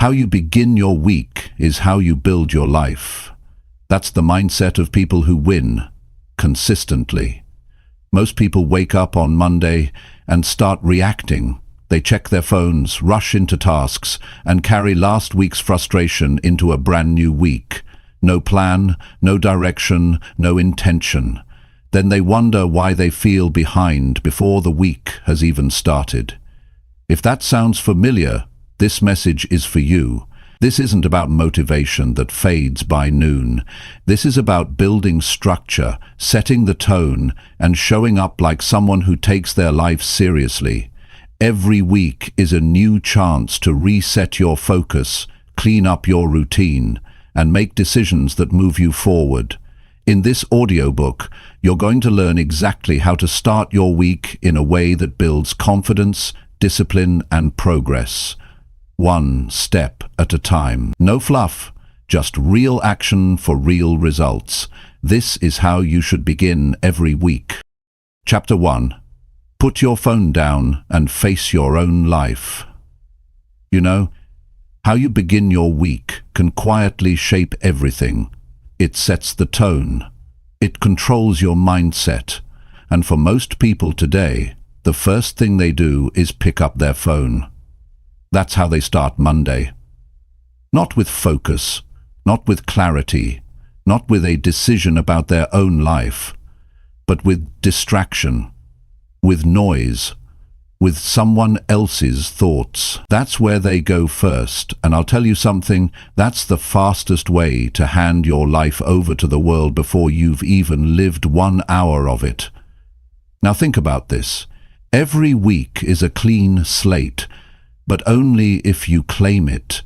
How you begin your week is how you build your life. That's the mindset of people who win consistently. Most people wake up on Monday and start reacting. They check their phones, rush into tasks, and carry last week's frustration into a brand new week. No plan, no direction, no intention. Then they wonder why they feel behind before the week has even started. If that sounds familiar, this message is for you. This isn't about motivation that fades by noon. This is about building structure, setting the tone, and showing up like someone who takes their life seriously. Every week is a new chance to reset your focus, clean up your routine, and make decisions that move you forward. In this audiobook, you're going to learn exactly how to start your week in a way that builds confidence, discipline, and progress. One step at a time. No fluff, just real action for real results. This is how you should begin every week. Chapter 1. Put your phone down and face your own life. You know, how you begin your week can quietly shape everything. It sets the tone. It controls your mindset. And for most people today, the first thing they do is pick up their phone. That's how they start Monday. Not with focus, not with clarity, not with a decision about their own life, but with distraction, with noise, with someone else's thoughts. That's where they go first, and I'll tell you something, that's the fastest way to hand your life over to the world before you've even lived 1 hour of it. Now think about this. Every week is a clean slate, but only if you claim it.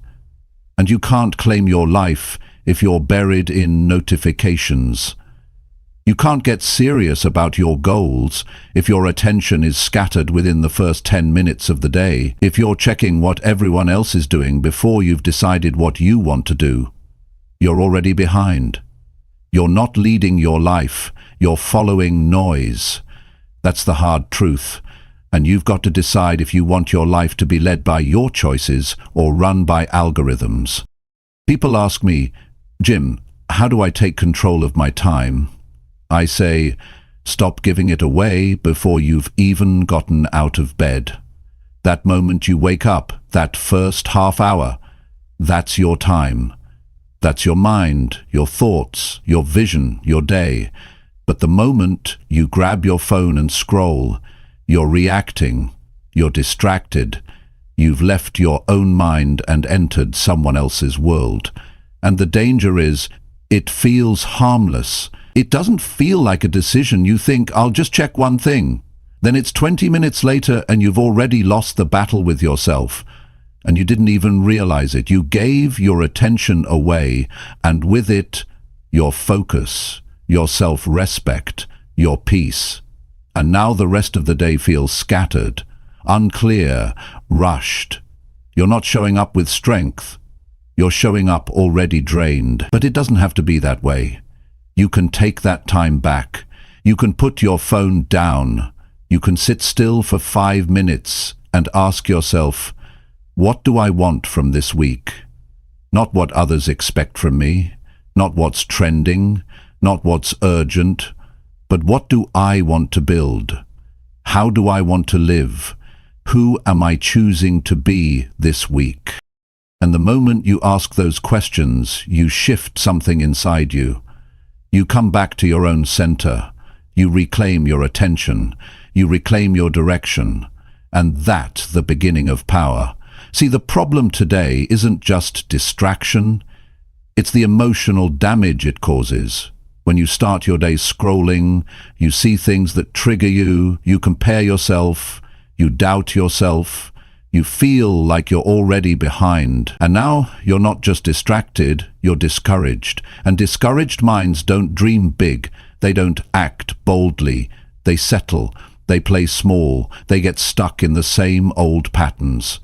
And you can't claim your life if you're buried in notifications. You can't get serious about your goals if your attention is scattered within the first 10 minutes of the day, if you're checking what everyone else is doing before you've decided what you want to do. You're already behind. You're not leading your life, you're following noise. That's the hard truth. And you've got to decide if you want your life to be led by your choices or run by algorithms. People ask me, Jim, how do I take control of my time? I say, stop giving it away before you've even gotten out of bed. That moment you wake up, that first half hour, that's your time. That's your mind, your thoughts, your vision, your day. But the moment you grab your phone and scroll, you're reacting, you're distracted, you've left your own mind and entered someone else's world. And the danger is, it feels harmless. It doesn't feel like a decision. You think, I'll just check one thing. Then it's 20 minutes later and you've already lost the battle with yourself. And you didn't even realize it. You gave your attention away, and with it, your focus, your self-respect, your peace. And now the rest of the day feels scattered, unclear, rushed. You're not showing up with strength. You're showing up already drained. But it doesn't have to be that way. You can take that time back. You can put your phone down. You can sit still for 5 minutes and ask yourself, what do I want from this week? Not what others expect from me, not what's trending, not what's urgent, but what do I want to build? How do I want to live? Who am I choosing to be this week? And the moment you ask those questions, you shift something inside you. You come back to your own center. You reclaim your attention. You reclaim your direction. And that's the beginning of power. See, the problem today isn't just distraction. It's the emotional damage it causes. When you start your day scrolling, you see things that trigger you, you compare yourself, you doubt yourself, you feel like you're already behind. And now you're not just distracted, you're discouraged. And discouraged minds don't dream big, they don't act boldly, they settle, they play small, they get stuck in the same old patterns.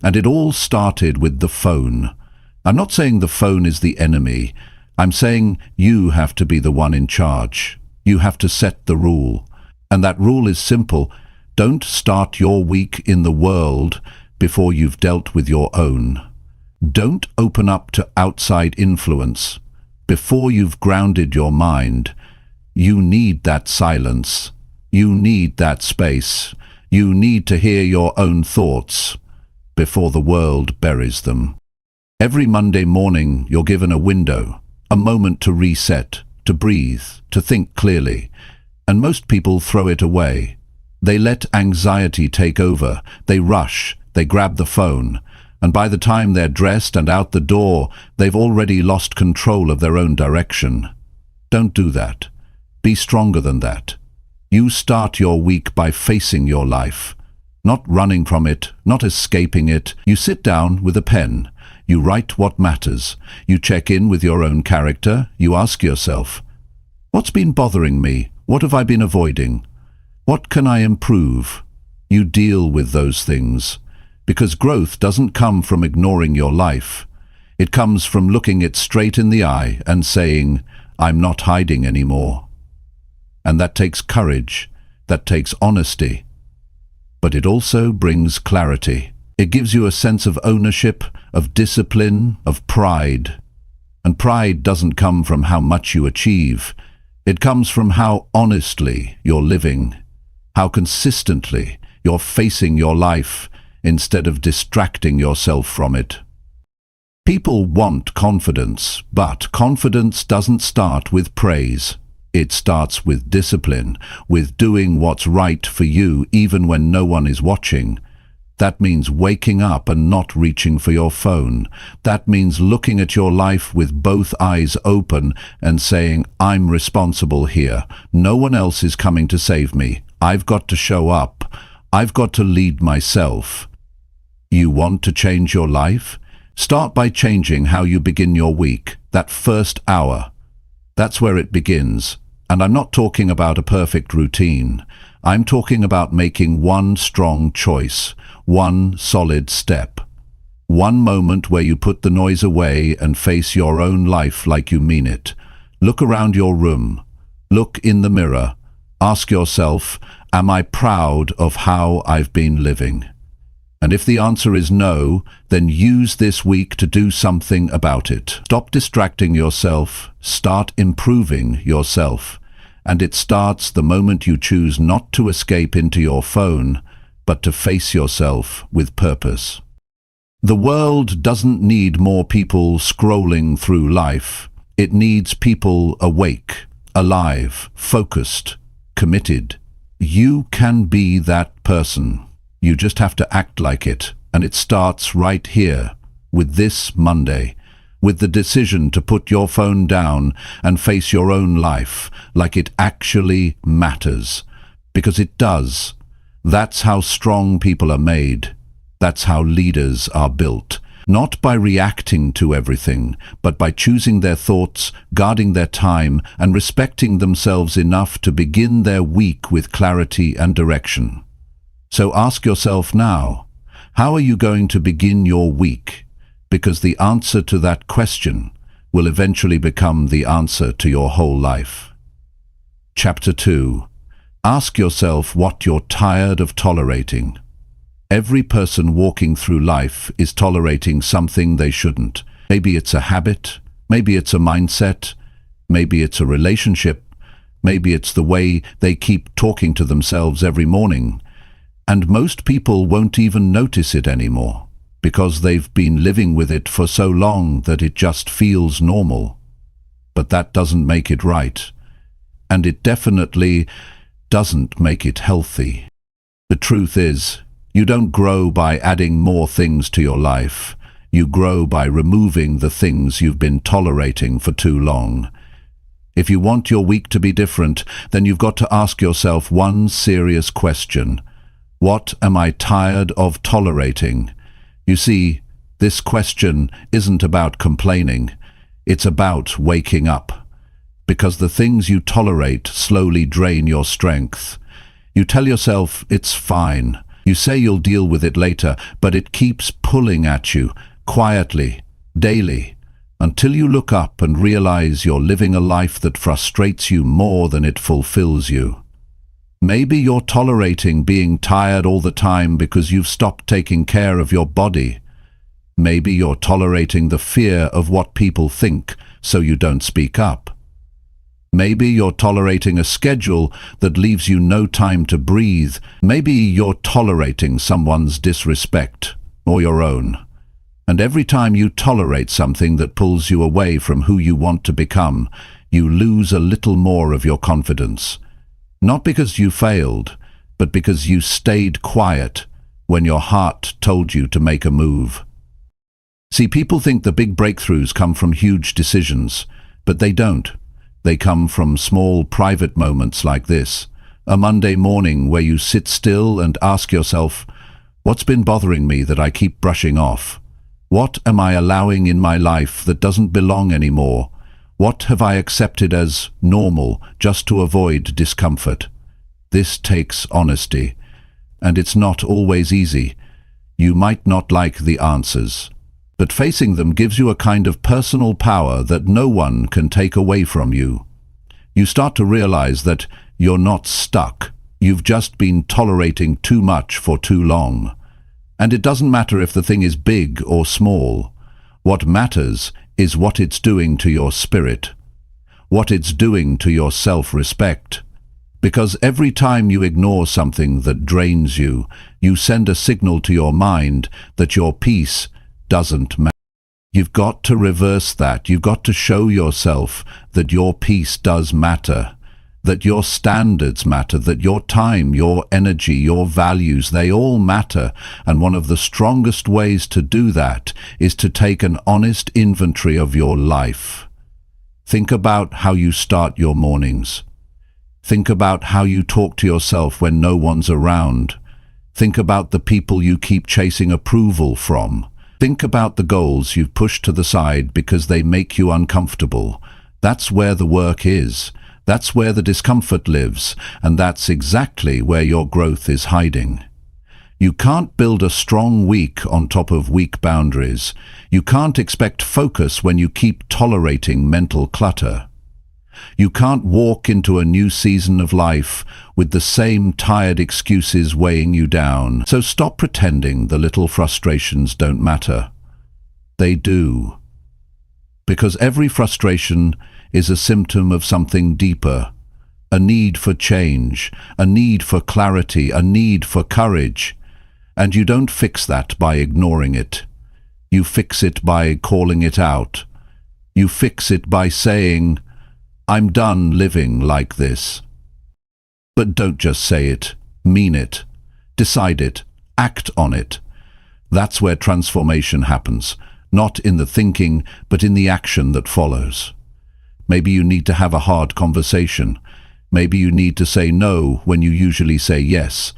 And it all started with the phone. I'm not saying the phone is the enemy. I'm saying you have to be the one in charge. You have to set the rule. And that rule is simple. Don't start your week in the world before you've dealt with your own. Don't open up to outside influence. Before you've grounded your mind, you need that silence. You need that space. You need to hear your own thoughts before the world buries them. Every Monday morning, you're given a window, a moment to reset, to breathe, to think clearly. And most people throw it away. They let anxiety take over. They rush. They grab the phone. And by the time they're dressed and out the door, they've already lost control of their own direction. Don't do that. Be stronger than that. You start your week by facing your life. Not running from it, not escaping it. You sit down with a pen. You write what matters. You check in with your own character. You ask yourself, what's been bothering me? What have I been avoiding? What can I improve? You deal with those things. Because growth doesn't come from ignoring your life. It comes from looking it straight in the eye and saying, I'm not hiding anymore. And that takes courage. That takes honesty. But it also brings clarity. It gives you a sense of ownership, of discipline, of pride. And pride doesn't come from how much you achieve. It comes from how honestly you're living, how consistently you're facing your life instead of distracting yourself from it. People want confidence, but confidence doesn't start with praise. It starts with discipline, with doing what's right for you even when no one is watching. That means waking up and not reaching for your phone. That means looking at your life with both eyes open and saying, I'm responsible here. No one else is coming to save me. I've got to show up. I've got to lead myself. You want to change your life? Start by changing how you begin your week, that first hour. That's where it begins. And I'm not talking about a perfect routine. I'm talking about making one strong choice, one solid step. One moment where you put the noise away and face your own life like you mean it. Look around your room. Look in the mirror. Ask yourself, am I proud of how I've been living? And if the answer is no, then use this week to do something about it. Stop distracting yourself. Start improving yourself. And it starts the moment you choose not to escape into your phone, but to face yourself with purpose. The world doesn't need more people scrolling through life. It needs people awake, alive, focused, committed. You can be that person. You just have to act like it, and it starts right here, with this Monday, with the decision to put your phone down and face your own life like it actually matters. Because it does. That's how strong people are made. That's how leaders are built. Not by reacting to everything, but by choosing their thoughts, guarding their time, and respecting themselves enough to begin their week with clarity and direction. So ask yourself now, how are you going to begin your week? Because the answer to that question will eventually become the answer to your whole life. Chapter 2. Ask yourself what you're tired of tolerating. Every person walking through life is tolerating something they shouldn't. Maybe it's a habit, maybe it's a mindset, maybe it's a relationship, maybe it's the way they keep talking to themselves every morning. And most people won't even notice it anymore, because they've been living with it for so long that it just feels normal. But that doesn't make it right. And it definitely doesn't make it healthy. The truth is, you don't grow by adding more things to your life. You grow by removing the things you've been tolerating for too long. If you want your week to be different, then you've got to ask yourself one serious question. What am I tired of tolerating? You see, this question isn't about complaining. It's about waking up. Because the things you tolerate slowly drain your strength. You tell yourself it's fine. You say you'll deal with it later, but it keeps pulling at you, quietly, daily, until you look up and realize you're living a life that frustrates you more than it fulfills you. Maybe you're tolerating being tired all the time because you've stopped taking care of your body. Maybe you're tolerating the fear of what people think, so you don't speak up. Maybe you're tolerating a schedule that leaves you no time to breathe. Maybe you're tolerating someone's disrespect, or your own. And every time you tolerate something that pulls you away from who you want to become, you lose a little more of your confidence. Not because you failed, but because you stayed quiet when your heart told you to make a move. See, people think the big breakthroughs come from huge decisions, but they don't. They come from small private moments like this. A Monday morning where you sit still and ask yourself, what's been bothering me that I keep brushing off? What am I allowing in my life that doesn't belong anymore? What have I accepted as normal just to avoid discomfort? This takes honesty, and it's not always easy. You might not like the answers, but facing them gives you a kind of personal power that no one can take away from you. You start to realize that you're not stuck. You've just been tolerating too much for too long. And it doesn't matter if the thing is big or small. What matters is what it's doing to your spirit, what it's doing to your self-respect. Because every time you ignore something that drains you, you send a signal to your mind that your peace doesn't matter. You've got to reverse that. You've got to show yourself that your peace does matter, that your standards matter, that your time, your energy, your values, they all matter. And one of the strongest ways to do that is to take an honest inventory of your life. Think about how you start your mornings. Think about how you talk to yourself when no one's around. Think about the people you keep chasing approval from. Think about the goals you've pushed to the side because they make you uncomfortable. That's where the work is. That's where the discomfort lives, and that's exactly where your growth is hiding. You can't build a strong week on top of weak boundaries. You can't expect focus when you keep tolerating mental clutter. You can't walk into a new season of life with the same tired excuses weighing you down. So stop pretending the little frustrations don't matter. They do. Because every frustration is a symptom of something deeper, a need for change, a need for clarity, a need for courage. And you don't fix that by ignoring it. You fix it by calling it out. You fix it by saying, I'm done living like this. But don't just say it, mean it, decide it, act on it. That's where transformation happens, not in the thinking, but in the action that follows. Maybe you need to have a hard conversation. Maybe you need to say no when you usually say yes.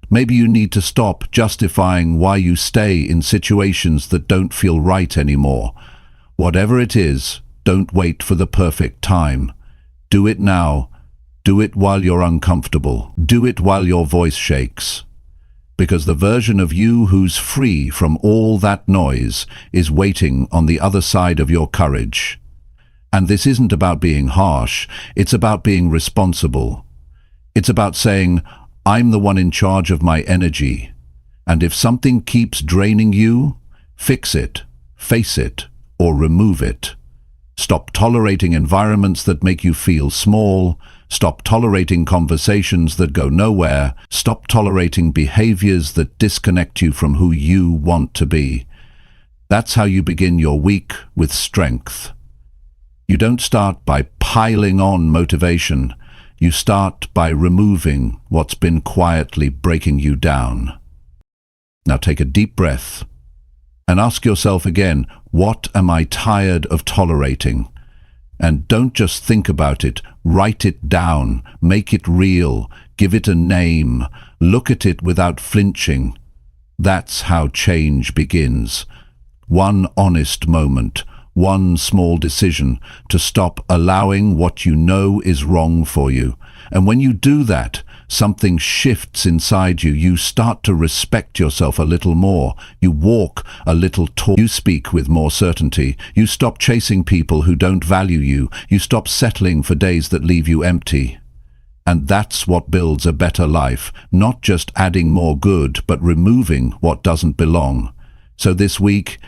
Maybe you need to stop justifying why you stay in situations that don't feel right anymore. Whatever it is, don't wait for the perfect time. Do it now. Do it while you're uncomfortable. Do it while your voice shakes. Because the version of you who's free from all that noise is waiting on the other side of your courage. And this isn't about being harsh. It's about being responsible. It's about saying, I'm the one in charge of my energy. And if something keeps draining you, fix it, face it, or remove it. Stop tolerating environments that make you feel small. Stop tolerating conversations that go nowhere. Stop tolerating behaviors that disconnect you from who you want to be. That's how you begin your week with strength. You don't start by piling on motivation. You start by removing what's been quietly breaking you down. Now take a deep breath and ask yourself again, what am I tired of tolerating? And don't just think about it, write it down, make it real, give it a name, look at it without flinching. That's how change begins. One honest moment, one small decision to stop allowing what you know is wrong for you. And when you do that, something shifts inside you. You start to respect yourself a little more. You walk a little taller. You speak with more certainty. You stop chasing people who don't value you. You stop settling for days that leave you empty. And that's what builds a better life, not just adding more good, but removing what doesn't belong. So this week,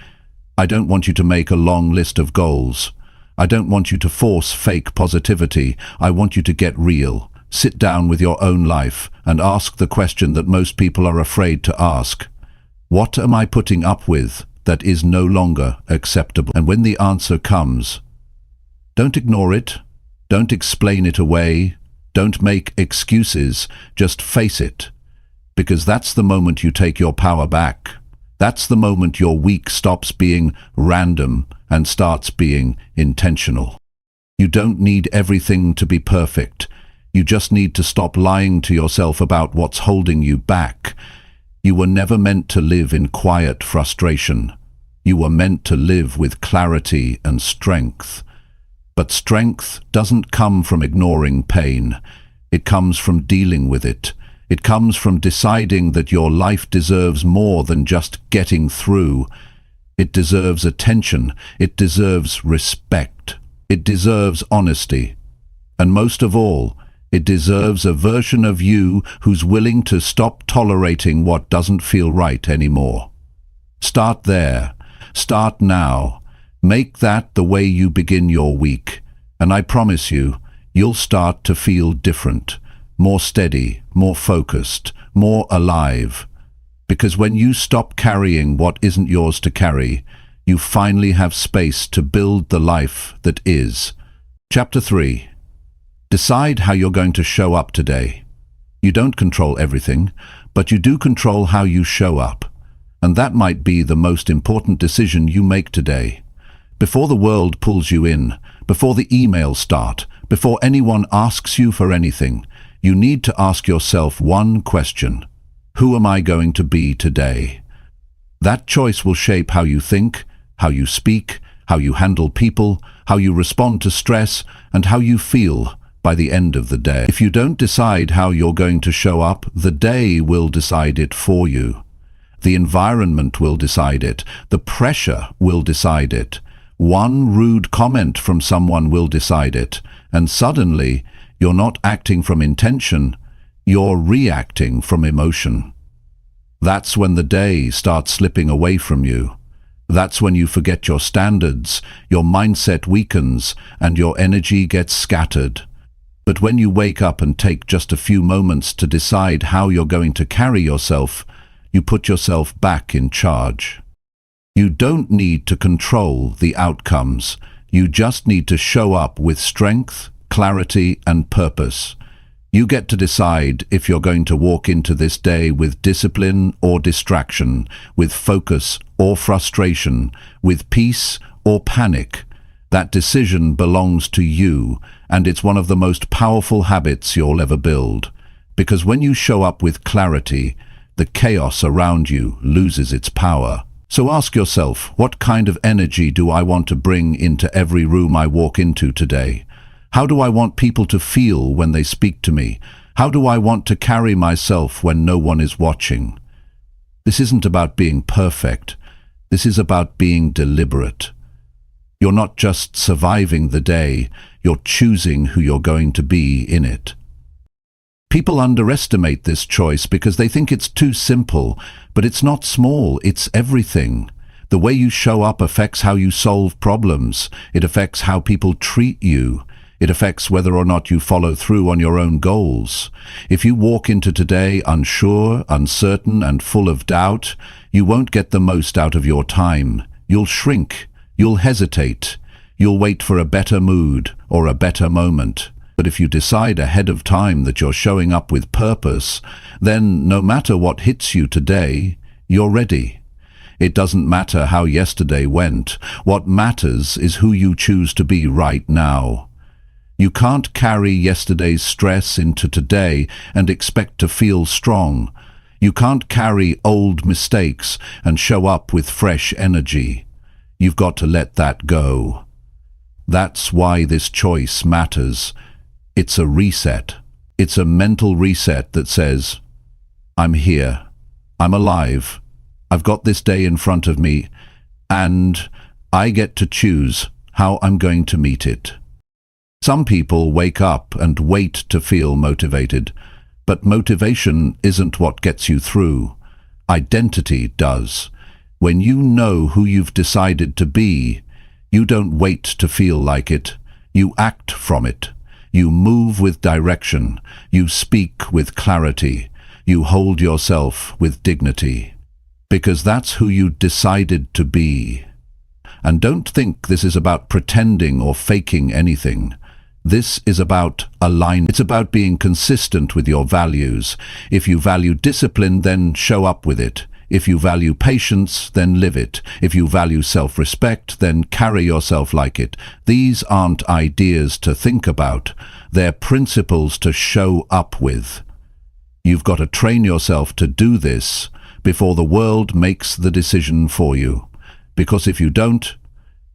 I don't want you to make a long list of goals. I don't want you to force fake positivity. I want you to get real. Sit down with your own life and ask the question that most people are afraid to ask. What am I putting up with that is no longer acceptable? And when the answer comes, don't ignore it. Don't explain it away. Don't make excuses. Just face it. Because that's the moment you take your power back. That's the moment your week stops being random and starts being intentional. You don't need everything to be perfect. You just need to stop lying to yourself about what's holding you back. You were never meant to live in quiet frustration. You were meant to live with clarity and strength. But strength doesn't come from ignoring pain. It comes from dealing with it. It comes from deciding that your life deserves more than just getting through. It deserves attention. It deserves respect. It deserves honesty. And most of all, it deserves a version of you who's willing to stop tolerating what doesn't feel right anymore. Start there. Start now. Make that the way you begin your week. And I promise you, you'll start to feel different. More steady, more focused, more alive. Because when you stop carrying what isn't yours to carry, you finally have space to build the life that is. Chapter 3. Decide how you're going to show up today. You don't control everything, but you do control how you show up. And that might be the most important decision you make today. Before the world pulls you in, before the emails start, before anyone asks you for anything, you need to ask yourself one question. Who am I going to be today? That choice will shape how you think, how you speak, how you handle people, how you respond to stress, and how you feel by the end of the day. If you don't decide how you're going to show up, the day will decide it for you. The environment will decide it. The pressure will decide it. One rude comment from someone will decide it. And suddenly, you're not acting from intention, you're reacting from emotion. That's when the day starts slipping away from you. That's when you forget your standards, your mindset weakens, and your energy gets scattered. But when you wake up and take just a few moments to decide how you're going to carry yourself, you put yourself back in charge. You don't need to control the outcomes. You just need to show up with strength, clarity, and purpose. You get to decide if you're going to walk into this day with discipline or distraction, with focus or frustration, with peace or panic. That decision belongs to you, and it's one of the most powerful habits you'll ever build. Because when you show up with clarity, the chaos around you loses its power. So ask yourself, what kind of energy do I want to bring into every room I walk into today? How do I want people to feel when they speak to me? How do I want to carry myself when no one is watching? This isn't about being perfect. This is about being deliberate. You're not just surviving the day, you're choosing who you're going to be in it. People underestimate this choice because they think it's too simple, but it's not small, it's everything. The way you show up affects how you solve problems. It affects how people treat you. It affects whether or not you follow through on your own goals. If you walk into today unsure, uncertain, and full of doubt, you won't get the most out of your time. You'll shrink. You'll hesitate. You'll wait for a better mood or a better moment. But if you decide ahead of time that you're showing up with purpose, then no matter what hits you today, you're ready. It doesn't matter how yesterday went. What matters is who you choose to be right now. You can't carry yesterday's stress into today and expect to feel strong. You can't carry old mistakes and show up with fresh energy. You've got to let that go. That's why this choice matters. It's a reset. It's a mental reset that says, I'm here. I'm alive. I've got this day in front of me, and I get to choose how I'm going to meet it. Some people wake up and wait to feel motivated, but motivation isn't what gets you through. Identity does. When you know who you've decided to be, you don't wait to feel like it. You act from it. You move with direction. You speak with clarity. You hold yourself with dignity. Because that's who you decided to be. And don't think this is about pretending or faking anything. This is about alignment. It's about being consistent with your values. If you value discipline, then show up with it. If you value patience, then live it. If you value self-respect, then carry yourself like it. These aren't ideas to think about. They're principles to show up with. You've got to train yourself to do this before the world makes the decision for you. Because if you don't,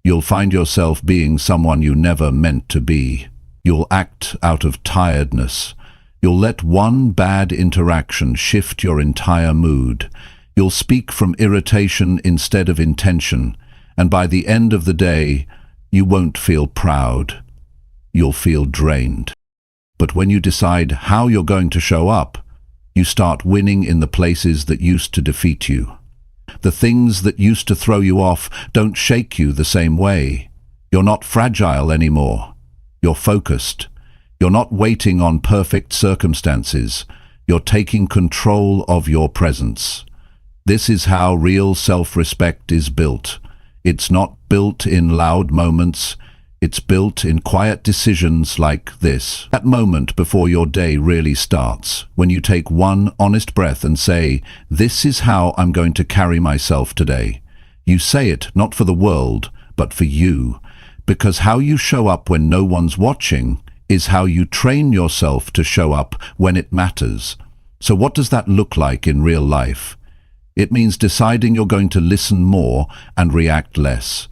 you'll find yourself being someone you never meant to be. You'll act out of tiredness. You'll let one bad interaction shift your entire mood. You'll speak from irritation instead of intention, and by the end of the day, you won't feel proud. You'll feel drained. But when you decide how you're going to show up, you start winning in the places that used to defeat you. The things that used to throw you off don't shake you the same way. You're not fragile anymore. You're focused. You're not waiting on perfect circumstances. You're taking control of your presence. This is how real self-respect is built. It's not built in loud moments. It's built in quiet decisions like this. That moment before your day really starts, when you take one honest breath and say, "This is how I'm going to carry myself today." You say it not for the world, but for you. Because how you show up when no one's watching is how you train yourself to show up when it matters. So what does that look like in real life? It means deciding you're going to listen more and react less.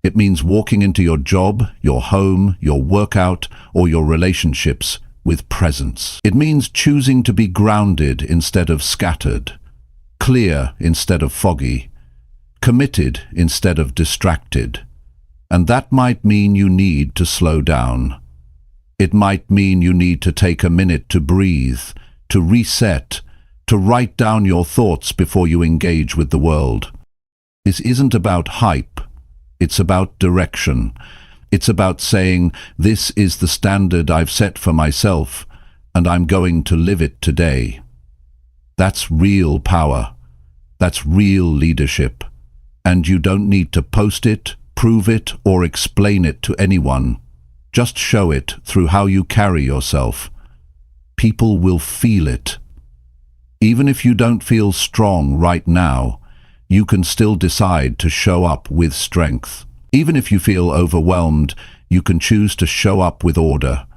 It means walking into your job, your home, your workout, or your relationships with presence. It means choosing to be grounded instead of scattered, clear instead of foggy, committed instead of distracted. And that might mean you need to slow down. It might mean you need to take a minute to breathe, to reset, to write down your thoughts before you engage with the world. This isn't about hype. It's about direction. It's about saying, this is the standard I've set for myself, and I'm going to live it today. That's real power. That's real leadership. And you don't need to post it, prove it, or explain it to anyone. Just show it through how you carry yourself. People will feel it. Even if you don't feel strong right now, you can still decide to show up with strength. Even if you feel overwhelmed, you can choose to show up with order.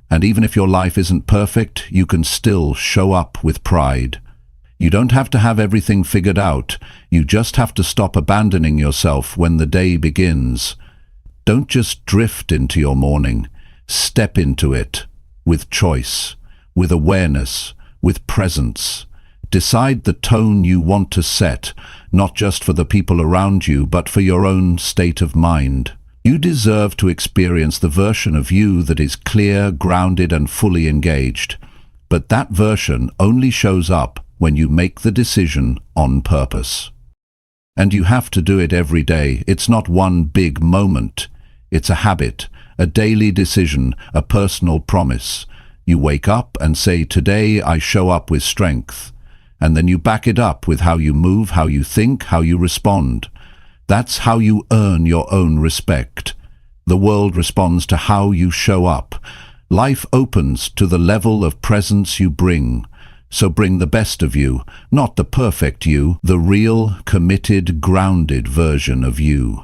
And even if your life isn't perfect, you can still show up with pride. You don't have to have everything figured out. You just have to stop abandoning yourself when the day begins. Don't just drift into your morning. Step into it with choice, with awareness, with presence. Decide the tone you want to set, not just for the people around you, but for your own state of mind. You deserve to experience the version of you that is clear, grounded, and fully engaged. But that version only shows up when you make the decision on purpose. And you have to do it every day. It's not one big moment. It's a habit, a daily decision, a personal promise. You wake up and say, "Today I show up with strength." And then you back it up with how you move, how you think, how you respond. That's how you earn your own respect. The world responds to how you show up. Life opens to the level of presence you bring. So bring the best of you, not the perfect you, the real, committed, grounded version of you.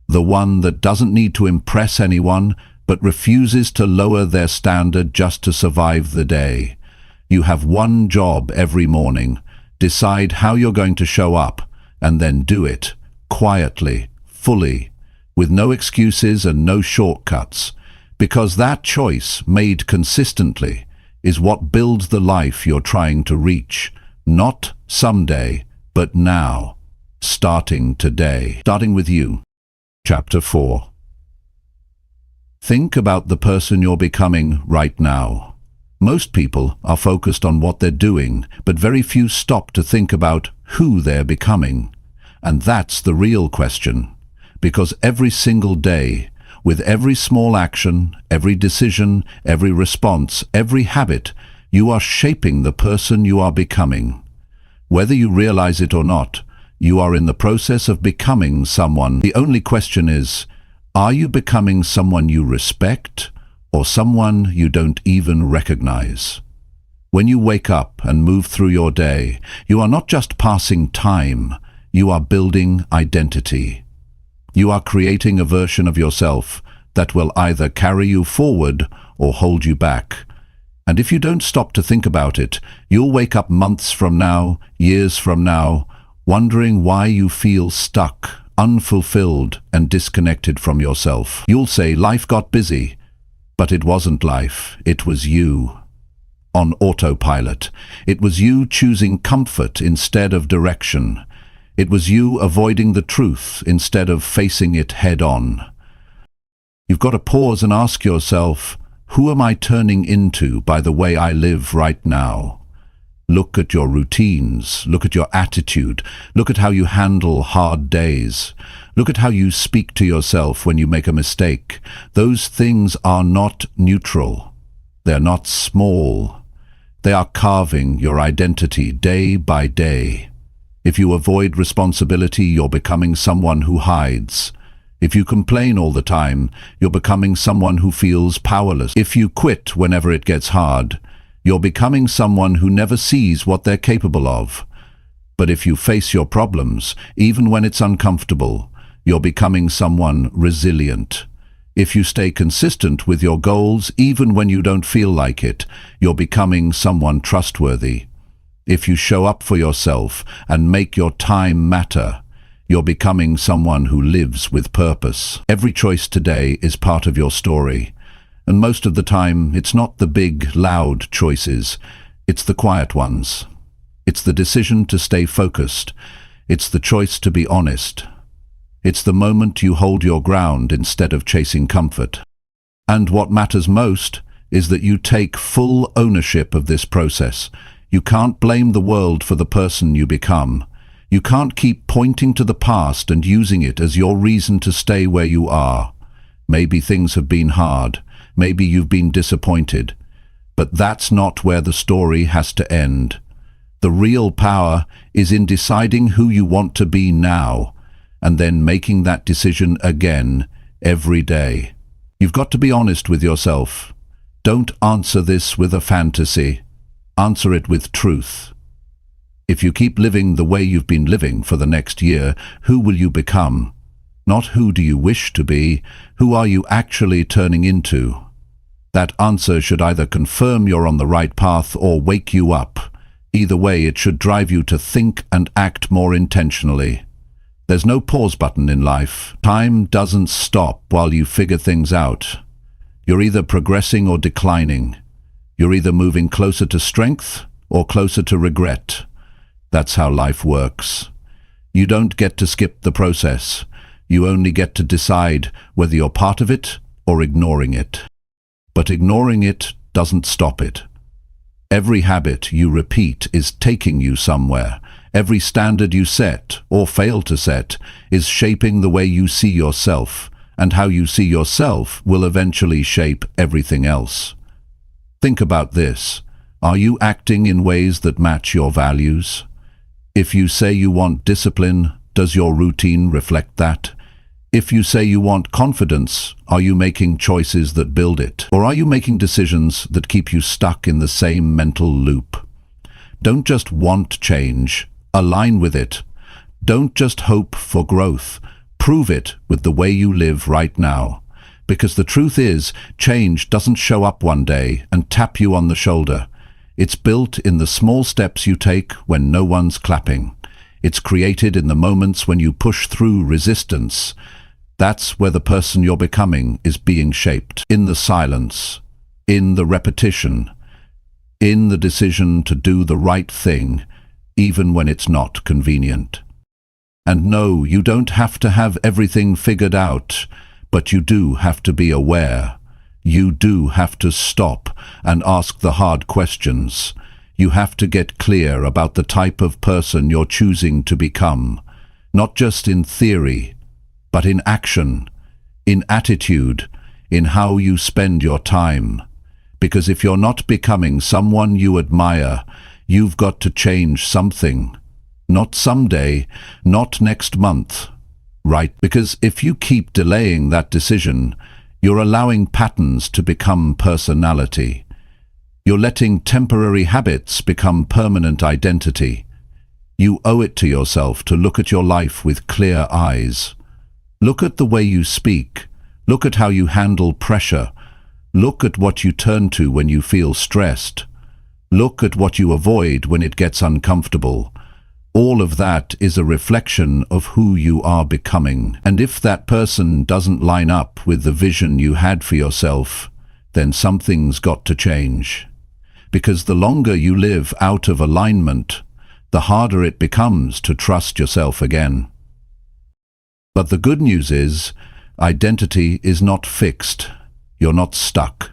The one that doesn't need to impress anyone, but refuses to lower their standard just to survive the day. You have one job every morning. Decide how you're going to show up, and then do it, quietly, fully, with no excuses and no shortcuts, because that choice, made consistently, is what builds the life you're trying to reach, not someday, but now, starting today. Starting with you. Chapter 4. Think about the person you're becoming right now. Most people are focused on what they're doing, but very few stop to think about who they're becoming. And that's the real question. Because every single day, with every small action, every decision, every response, every habit, you are shaping the person you are becoming. Whether you realize it or not, you are in the process of becoming someone. The only question is, are you becoming someone you respect or someone you don't even recognize? When you wake up and move through your day, you are not just passing time, you are building identity. You are creating a version of yourself that will either carry you forward or hold you back. And if you don't stop to think about it, you'll wake up months from now, years from now, wondering why you feel stuck, unfulfilled, and disconnected from yourself. You'll say life got busy, but it wasn't life, it was you. On autopilot. It was you choosing comfort instead of direction. It was you avoiding the truth instead of facing it head-on. You've got to pause and ask yourself, who am I turning into by the way I live right now? Look at your routines, look at your attitude, look at how you handle hard days. Look at how you speak to yourself when you make a mistake. Those things are not neutral. They're not small. They are carving your identity day by day. If you avoid responsibility, you're becoming someone who hides. If you complain all the time, you're becoming someone who feels powerless. If you quit whenever it gets hard, you're becoming someone who never sees what they're capable of. But if you face your problems, even when it's uncomfortable, you're becoming someone resilient. If you stay consistent with your goals, even when you don't feel like it, you're becoming someone trustworthy. If you show up for yourself and make your time matter, you're becoming someone who lives with purpose. Every choice today is part of your story. And most of the time, it's not the big, loud choices. It's the quiet ones. It's the decision to stay focused. It's the choice to be honest. It's the moment you hold your ground instead of chasing comfort. And what matters most is that you take full ownership of this process. You can't blame the world for the person you become. You can't keep pointing to the past and using it as your reason to stay where you are. Maybe things have been hard. Maybe you've been disappointed. But that's not where the story has to end. The real power is in deciding who you want to be now, and then making that decision again every day. You've got to be honest with yourself. Don't answer this with a fantasy. Answer it with truth. If you keep living the way you've been living for the next year, who will you become? Not who do you wish to be, who are you actually turning into? That answer should either confirm you're on the right path or wake you up. Either way, it should drive you to think and act more intentionally. There's no pause button in life. Time doesn't stop while you figure things out. You're either progressing or declining. You're either moving closer to strength or closer to regret. That's how life works. You don't get to skip the process. You only get to decide whether you're part of it or ignoring it. But ignoring it doesn't stop it. Every habit you repeat is taking you somewhere. Every standard you set, or fail to set, is shaping the way you see yourself, and how you see yourself will eventually shape everything else. Think about this. Are you acting in ways that match your values? If you say you want discipline, does your routine reflect that? If you say you want confidence, are you making choices that build it? Or are you making decisions that keep you stuck in the same mental loop? Don't just want change, align with it. Don't just hope for growth, prove it with the way you live right now. Because the truth is, change doesn't show up one day and tap you on the shoulder. It's built in the small steps you take when no one's clapping. It's created in the moments when you push through resistance. That's where the person you're becoming is being shaped. In the silence, in the repetition, in the decision to do the right thing, even when it's not convenient. And no, you don't have to have everything figured out, but you do have to be aware. You do have to stop and ask the hard questions. You have to get clear about the type of person you're choosing to become. not just in theory, but in action, in attitude, in how you spend your time. Because if you're not becoming someone you admire, you've got to change something. Not someday, not next month, right? Because if you keep delaying that decision, you're allowing patterns to become personality. You're letting temporary habits become permanent identity. You owe it to yourself to look at your life with clear eyes. Look at the way you speak. Look at how you handle pressure. Look at what you turn to when you feel stressed. Look at what you avoid when it gets uncomfortable. All of that is a reflection of who you are becoming. And if that person doesn't line up with the vision you had for yourself, then something's got to change. Because the longer you live out of alignment, the harder it becomes to trust yourself again. But the good news is, identity is not fixed. You're not stuck.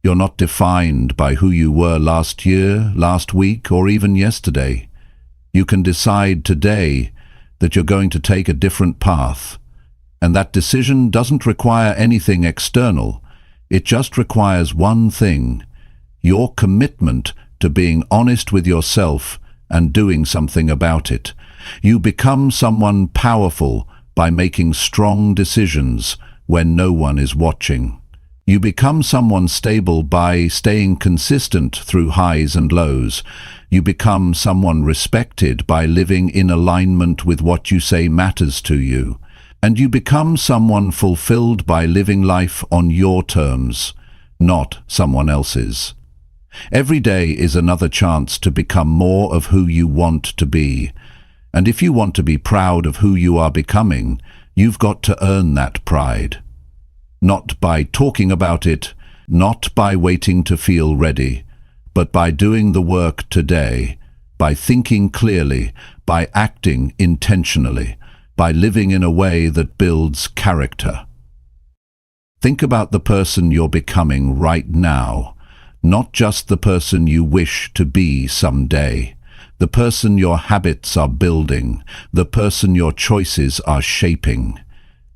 You're not defined by who you were last year, last week, or even yesterday. You can decide today that you're going to take a different path. And that decision doesn't require anything external. It just requires one thing: your commitment to being honest with yourself and doing something about it. You become someone powerful by making strong decisions when no one is watching. You become someone stable by staying consistent through highs and lows. You become someone respected by living in alignment with what you say matters to you. And you become someone fulfilled by living life on your terms, not someone else's. Every day is another chance to become more of who you want to be. And if you want to be proud of who you are becoming, you've got to earn that pride. Not by talking about it, not by waiting to feel ready, but by doing the work today, by thinking clearly, by acting intentionally, by living in a way that builds character. Think about the person you're becoming right now, not just the person you wish to be someday. The person your habits are building, the person your choices are shaping.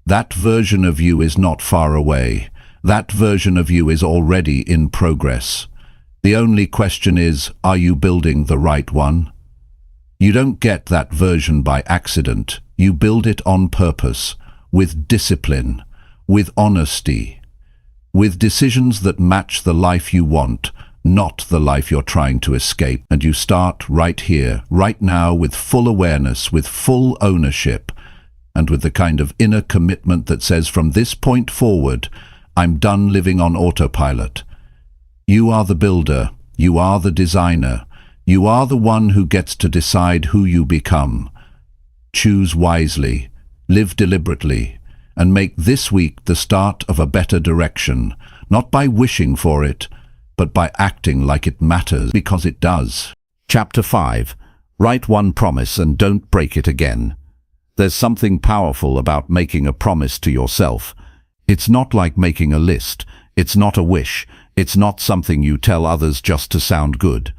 That version of you is not far away. That version of you is already in progress. The only question is, are you building the right one? You don't get that version by accident. You build it on purpose, with discipline, with honesty, with decisions that match the life you want, not the life you're trying to escape. And you start right here, right now, with full awareness, with full ownership, and with the kind of inner commitment that says, from this point forward, I'm done living on autopilot. You are the builder, you are the designer, you are the one who gets to decide who you become. Choose wisely, live deliberately, and make this week the start of a better direction, not by wishing for it, but by acting like it matters, because it does. Chapter 5. Write one promise and don't break it again. There's something powerful about making a promise to yourself. It's not like making a list. It's not a wish. It's not something you tell others just to sound good.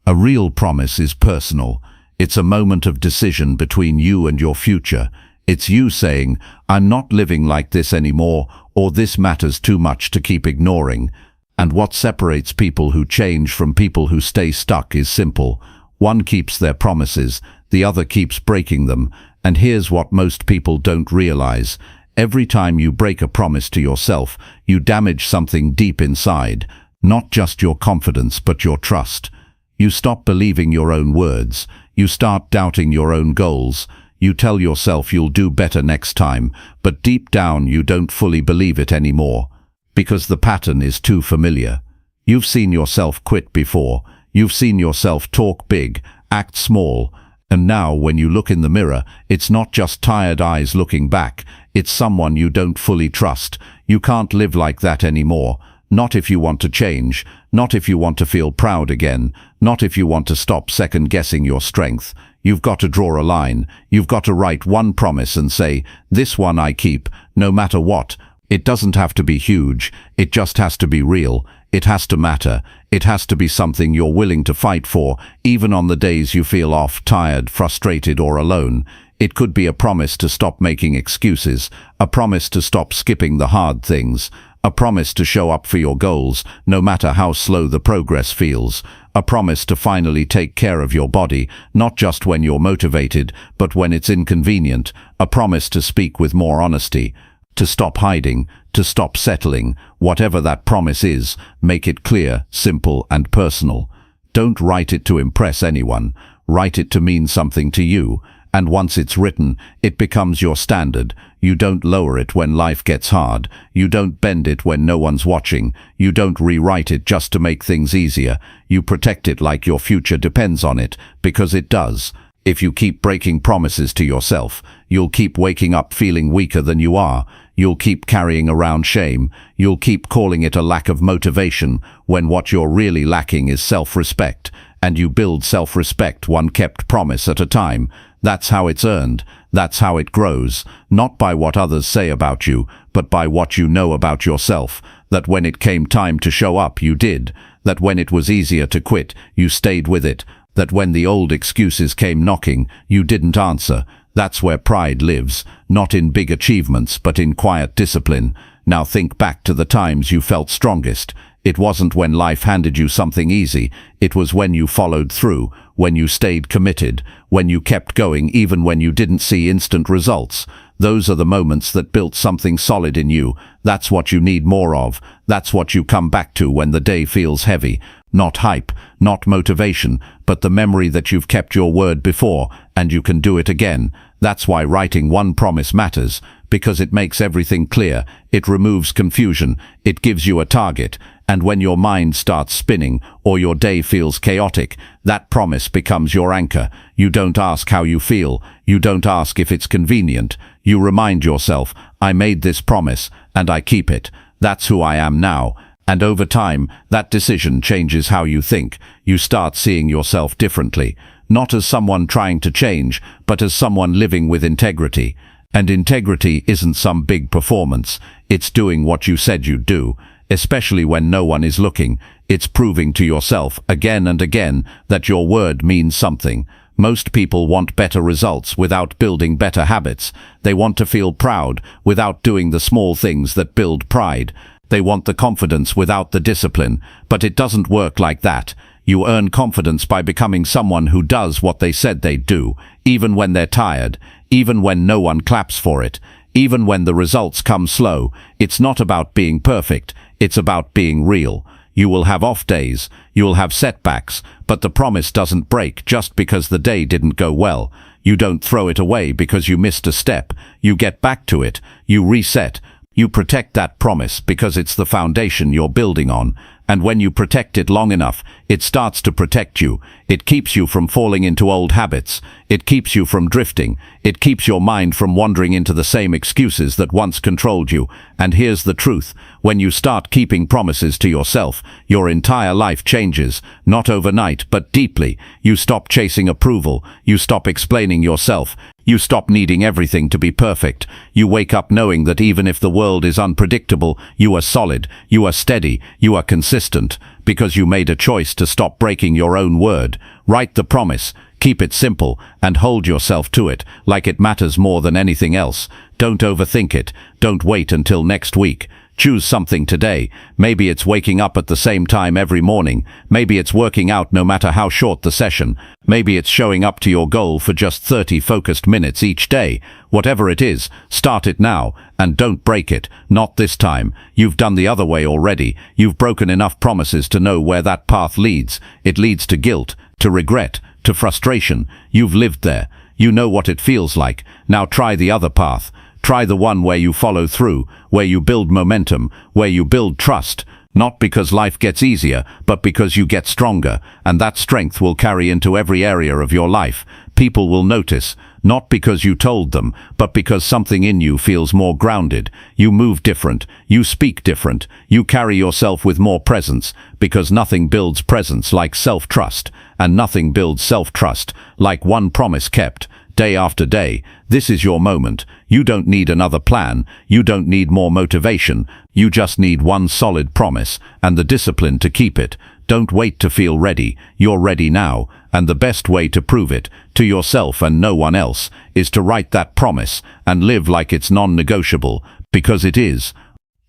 A real promise is personal. It's a moment of decision between you and your future. It's you saying, I'm not living like this anymore, or this matters too much to keep ignoring. And what separates people who change from people who stay stuck is simple. One keeps their promises, the other keeps breaking them. And here's what most people don't realize. Every time you break a promise to yourself, you damage something deep inside. Not just your confidence, but your trust. You stop believing your own words. You start doubting your own goals. You tell yourself you'll do better next time, but deep down you don't fully believe it anymore. Because the pattern is too familiar. You've seen yourself quit before. You've seen yourself talk big, act small. And now when you look in the mirror, it's not just tired eyes looking back. It's someone you don't fully trust. You can't live like that anymore. Not if you want to change. Not if you want to feel proud again. Not if you want to stop second-guessing your strength. You've got to draw a line. You've got to write one promise and say, this one I keep, no matter what. It doesn't have to be huge. It just has to be real. It has to matter. It has to be something you're willing to fight for, even on the days you feel off, tired, frustrated, or alone. It could be a promise to stop making excuses, a promise to stop skipping the hard things, a promise to show up for your goals, no matter how slow the progress feels, a promise to finally take care of your body, not just when you're motivated, but when it's inconvenient, a promise to speak with more honesty, to stop hiding, to stop settling. Whatever that promise is, make it clear, simple, and personal. Don't write it to impress anyone. Write it to mean something to you. And once it's written, it becomes your standard. You don't lower it when life gets hard. You don't bend it when no one's watching. You don't rewrite it just to make things easier. You protect it like your future depends on it, because it does. If you keep breaking promises to yourself, you'll keep waking up feeling weaker than you are. You'll keep carrying around shame. You'll keep calling it a lack of motivation, when what you're really lacking is self-respect. And you build self-respect one kept promise at a time. That's how it's earned. That's how it grows. Not by what others say about you, but by what you know about yourself. That when it came time to show up, you did. That when it was easier to quit, you stayed with it. That when the old excuses came knocking, you didn't answer. That's where pride lives, not in big achievements, but in quiet discipline. Now think back to the times you felt strongest. It wasn't when life handed you something easy. It was when you followed through, when you stayed committed, when you kept going even when you didn't see instant results. Those are the moments that built something solid in you. That's what you need more of. That's what you come back to when the day feels heavy. Not hype, not motivation, but the memory that you've kept your word before, and you can do it again. That's why writing one promise matters, because it makes everything clear. It removes confusion. It gives you a target. And when your mind starts spinning, or your day feels chaotic, that promise becomes your anchor. You don't ask how you feel. You don't ask if it's convenient. You remind yourself, I made this promise, and I keep it. That's who I am now. And over time, that decision changes how you think. You start seeing yourself differently, not as someone trying to change, but as someone living with integrity. And integrity isn't some big performance. It's doing what you said you'd do, especially when no one is looking. It's proving to yourself again and again that your word means something. Most people want better results without building better habits. They want to feel proud without doing the small things that build pride. They want the confidence without the discipline, but it doesn't work like that. You earn confidence by becoming someone who does what they said they'd do, even when they're tired, even when no one claps for it, even when the results come slow. It's not about being perfect, it's about being real. You will have off days, you will have setbacks, but the promise doesn't break just because the day didn't go well. You don't throw it away because you missed a step. You get back to it, you reset. You protect that promise because it's the foundation you're building on. And when you protect it long enough, it starts to protect you. It keeps you from falling into old habits. It keeps you from drifting. It keeps your mind from wandering into the same excuses that once controlled you. And here's the truth. When you start keeping promises to yourself, your entire life changes. Not overnight, but deeply. You stop chasing approval. You stop explaining yourself. You stop needing everything to be perfect. You wake up knowing that even if the world is unpredictable, you are solid, you are steady, you are consistent, because you made a choice to stop breaking your own word. Write the promise, keep it simple, and hold yourself to it, like it matters more than anything else. Don't overthink it. Don't wait until next week. Choose something today. Maybe it's waking up at the same time every morning. Maybe it's working out no matter how short the session. Maybe it's showing up to your goal for just 30 focused minutes each day. Whatever it is, start it now, and don't break it. Not this time. You've done the other way already. You've broken enough promises to know where that path leads. It leads to guilt, to regret, to frustration. You've lived there. You know what it feels like. Now try the other path. Try the one where you follow through, where you build momentum, where you build trust. Not because life gets easier, but because you get stronger, and that strength will carry into every area of your life. People will notice, not because you told them, but because something in you feels more grounded. You move different, you speak different, you carry yourself with more presence, because nothing builds presence like self-trust, and nothing builds self-trust like one promise kept. day after day. This is your moment. You don't need another plan. You don't need more motivation. You just need one solid promise and the discipline to keep it. Don't wait to feel ready. You're ready now. And the best way to prove it, to yourself and no one else, is to write that promise and live like it's non-negotiable, because it is.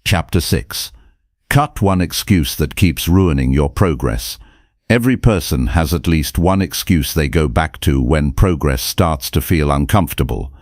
Chapter 6. Cut one excuse that keeps ruining your progress. Every person has at least one excuse they go back to when progress starts to feel uncomfortable.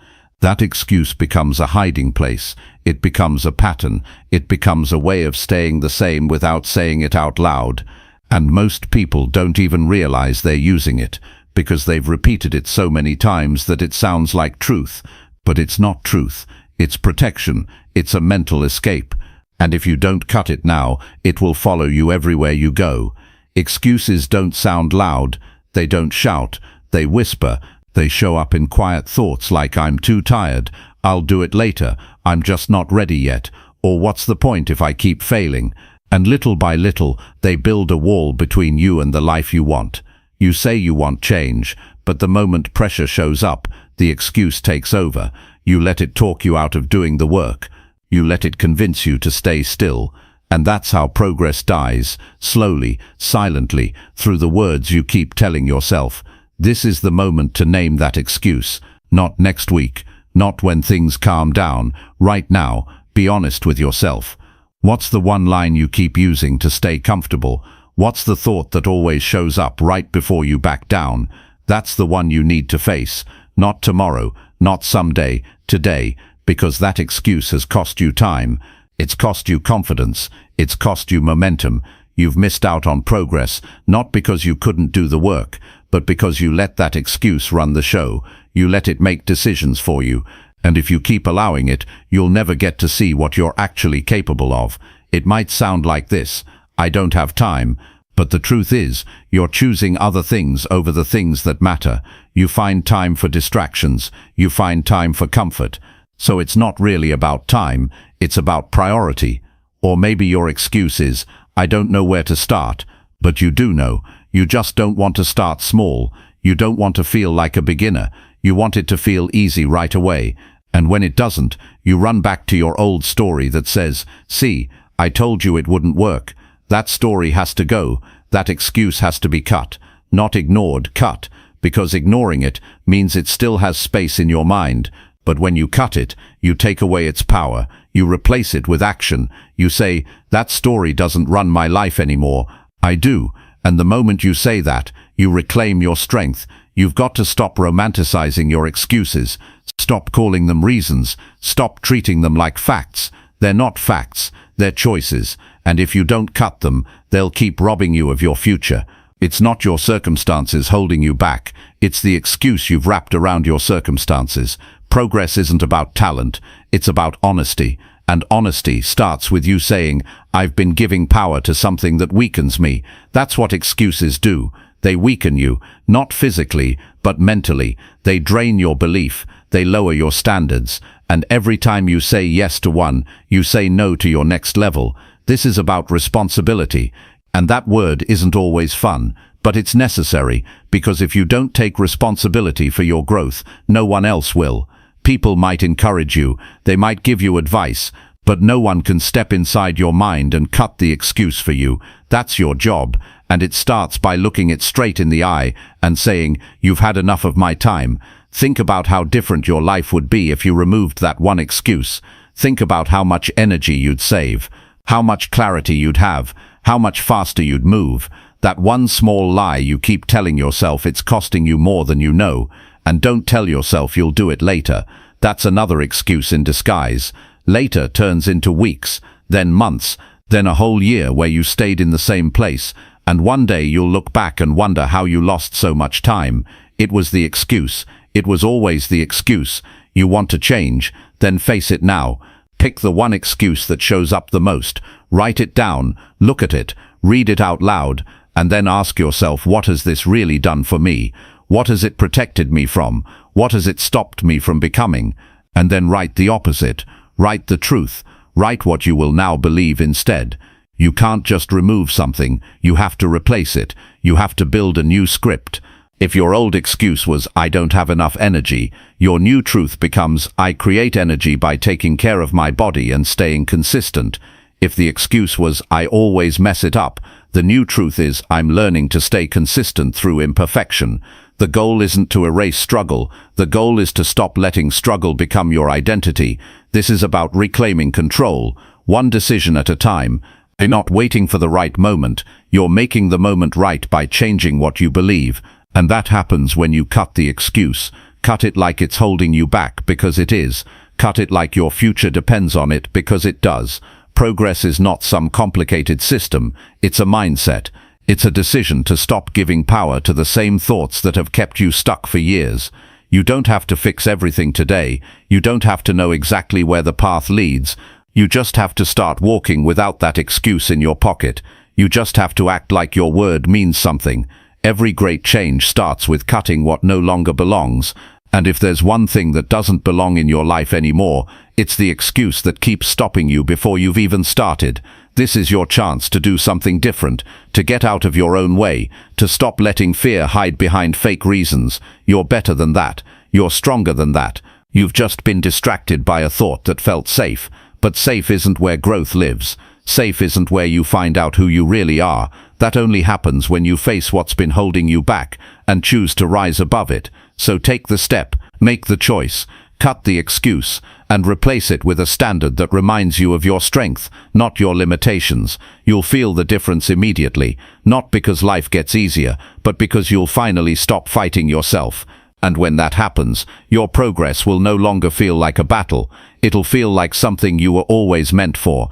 That excuse becomes a hiding place. It becomes a pattern. It becomes a way of staying the same without saying it out loud. And most people don't even realize they're using it, because they've repeated it so many times that it sounds like truth. But it's not truth. It's protection. It's a mental escape. And if you don't cut it now, it will follow you everywhere you go. Excuses don't sound loud. They don't shout. They whisper. They show up in quiet thoughts like, I'm too tired, I'll do it later, I'm just not ready yet, or what's the point if I keep failing? And little by little, they build a wall between you and the life you want. You say you want change, but the moment pressure shows up, the excuse takes over. You let it talk you out of doing the work. You let it convince you to stay still. And that's how progress dies, slowly, silently, through the words you keep telling yourself. This is the moment to name that excuse. Not next week, not when things calm down. Right now, be honest with yourself. What's the one line you keep using to stay comfortable? What's the thought that always shows up right before you back down? That's the one you need to face. Not tomorrow, not someday, today, because that excuse has cost you time. It's cost you confidence. It's cost you momentum. You've missed out on progress, not because you couldn't do the work, but because you let that excuse run the show. You let it make decisions for you. And if you keep allowing it, you'll never get to see what you're actually capable of. It might sound like this: I don't have time. But the truth is, you're choosing other things over the things that matter. You find time for distractions. You find time for comfort. So it's not really about time, it's about priority. Or maybe your excuse is, I don't know where to start. But you do know. You just don't want to start small. You don't want to feel like a beginner. You want it to feel easy right away. And when it doesn't, you run back to your old story that says, see, I told you it wouldn't work. That story has to go. That excuse has to be cut. Not ignored, cut. Because ignoring it means it still has space in your mind. But when you cut it, you take away its power. You replace it with action. You say, that story doesn't run my life anymore. I do. And the moment you say that, you reclaim your strength. You've got to stop romanticizing your excuses. Stop calling them reasons. Stop treating them like facts. They're not facts. They're choices. And if you don't cut them, they'll keep robbing you of your future. It's not your circumstances holding you back. It's the excuse you've wrapped around your circumstances. Progress isn't about talent. It's about honesty. And honesty starts with you saying, I've been giving power to something that weakens me. That's what excuses do. They weaken you, not physically, but mentally. They drain your belief. They lower your standards. And every time you say yes to one, you say no to your next level. This is about responsibility. And that word isn't always fun, but it's necessary, because if you don't take responsibility for your growth, no one else will. People might encourage you, they might give you advice, but no one can step inside your mind and cut the excuse for you. That's your job, and it starts by looking it straight in the eye and saying, you've had enough of my time. Think about how different your life would be if you removed that one excuse. Think about how much energy you'd save, how much clarity you'd have, how much faster you'd move. That one small lie you keep telling yourself, it's costing you more than you know. And don't tell yourself you'll do it later. That's another excuse in disguise. Later turns into weeks, then months, then a whole year where you stayed in the same place. And one day you'll look back and wonder how you lost so much time. It was the excuse. It was always the excuse. You want to change? Then face it now. Pick the one excuse that shows up the most. Write it down, look at it, read it out loud, and then ask yourself, what has this really done for me? What has it protected me from? What has it stopped me from becoming? And then write the opposite. Write the truth. Write what you will now believe instead. You can't just remove something. You have to replace it. You have to build a new script. If your old excuse was, "I don't have enough energy," your new truth becomes, "I create energy by taking care of my body and staying consistent." If the excuse was, "I always mess it up," the new truth is, "I'm learning to stay consistent through imperfection." The goal isn't to erase struggle. The goal is to stop letting struggle become your identity. This is about reclaiming control, one decision at a time. You're not waiting for the right moment. You're making the moment right by changing what you believe. And that happens when you cut the excuse. Cut it like it's holding you back, because it is. Cut it like your future depends on it, because it does. Progress is not some complicated system. It's a mindset. It's a decision to stop giving power to the same thoughts that have kept you stuck for years. You don't have to fix everything today. You don't have to know exactly where the path leads. You just have to start walking without that excuse in your pocket. You just have to act like your word means something. Every great change starts with cutting what no longer belongs. And if there's one thing that doesn't belong in your life anymore, it's the excuse that keeps stopping you before you've even started. This is your chance to do something different, to get out of your own way, to stop letting fear hide behind fake reasons. You're better than that. You're stronger than that. You've just been distracted by a thought that felt safe. But safe isn't where growth lives. Safe isn't where you find out who you really are. That only happens when you face what's been holding you back and choose to rise above it. So take the step, make the choice, cut the excuse, and replace it with a standard that reminds you of your strength, not your limitations. You'll feel the difference immediately, not because life gets easier, but because you'll finally stop fighting yourself. And when that happens, your progress will no longer feel like a battle. It'll feel like something you were always meant for.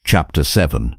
Chapter 7.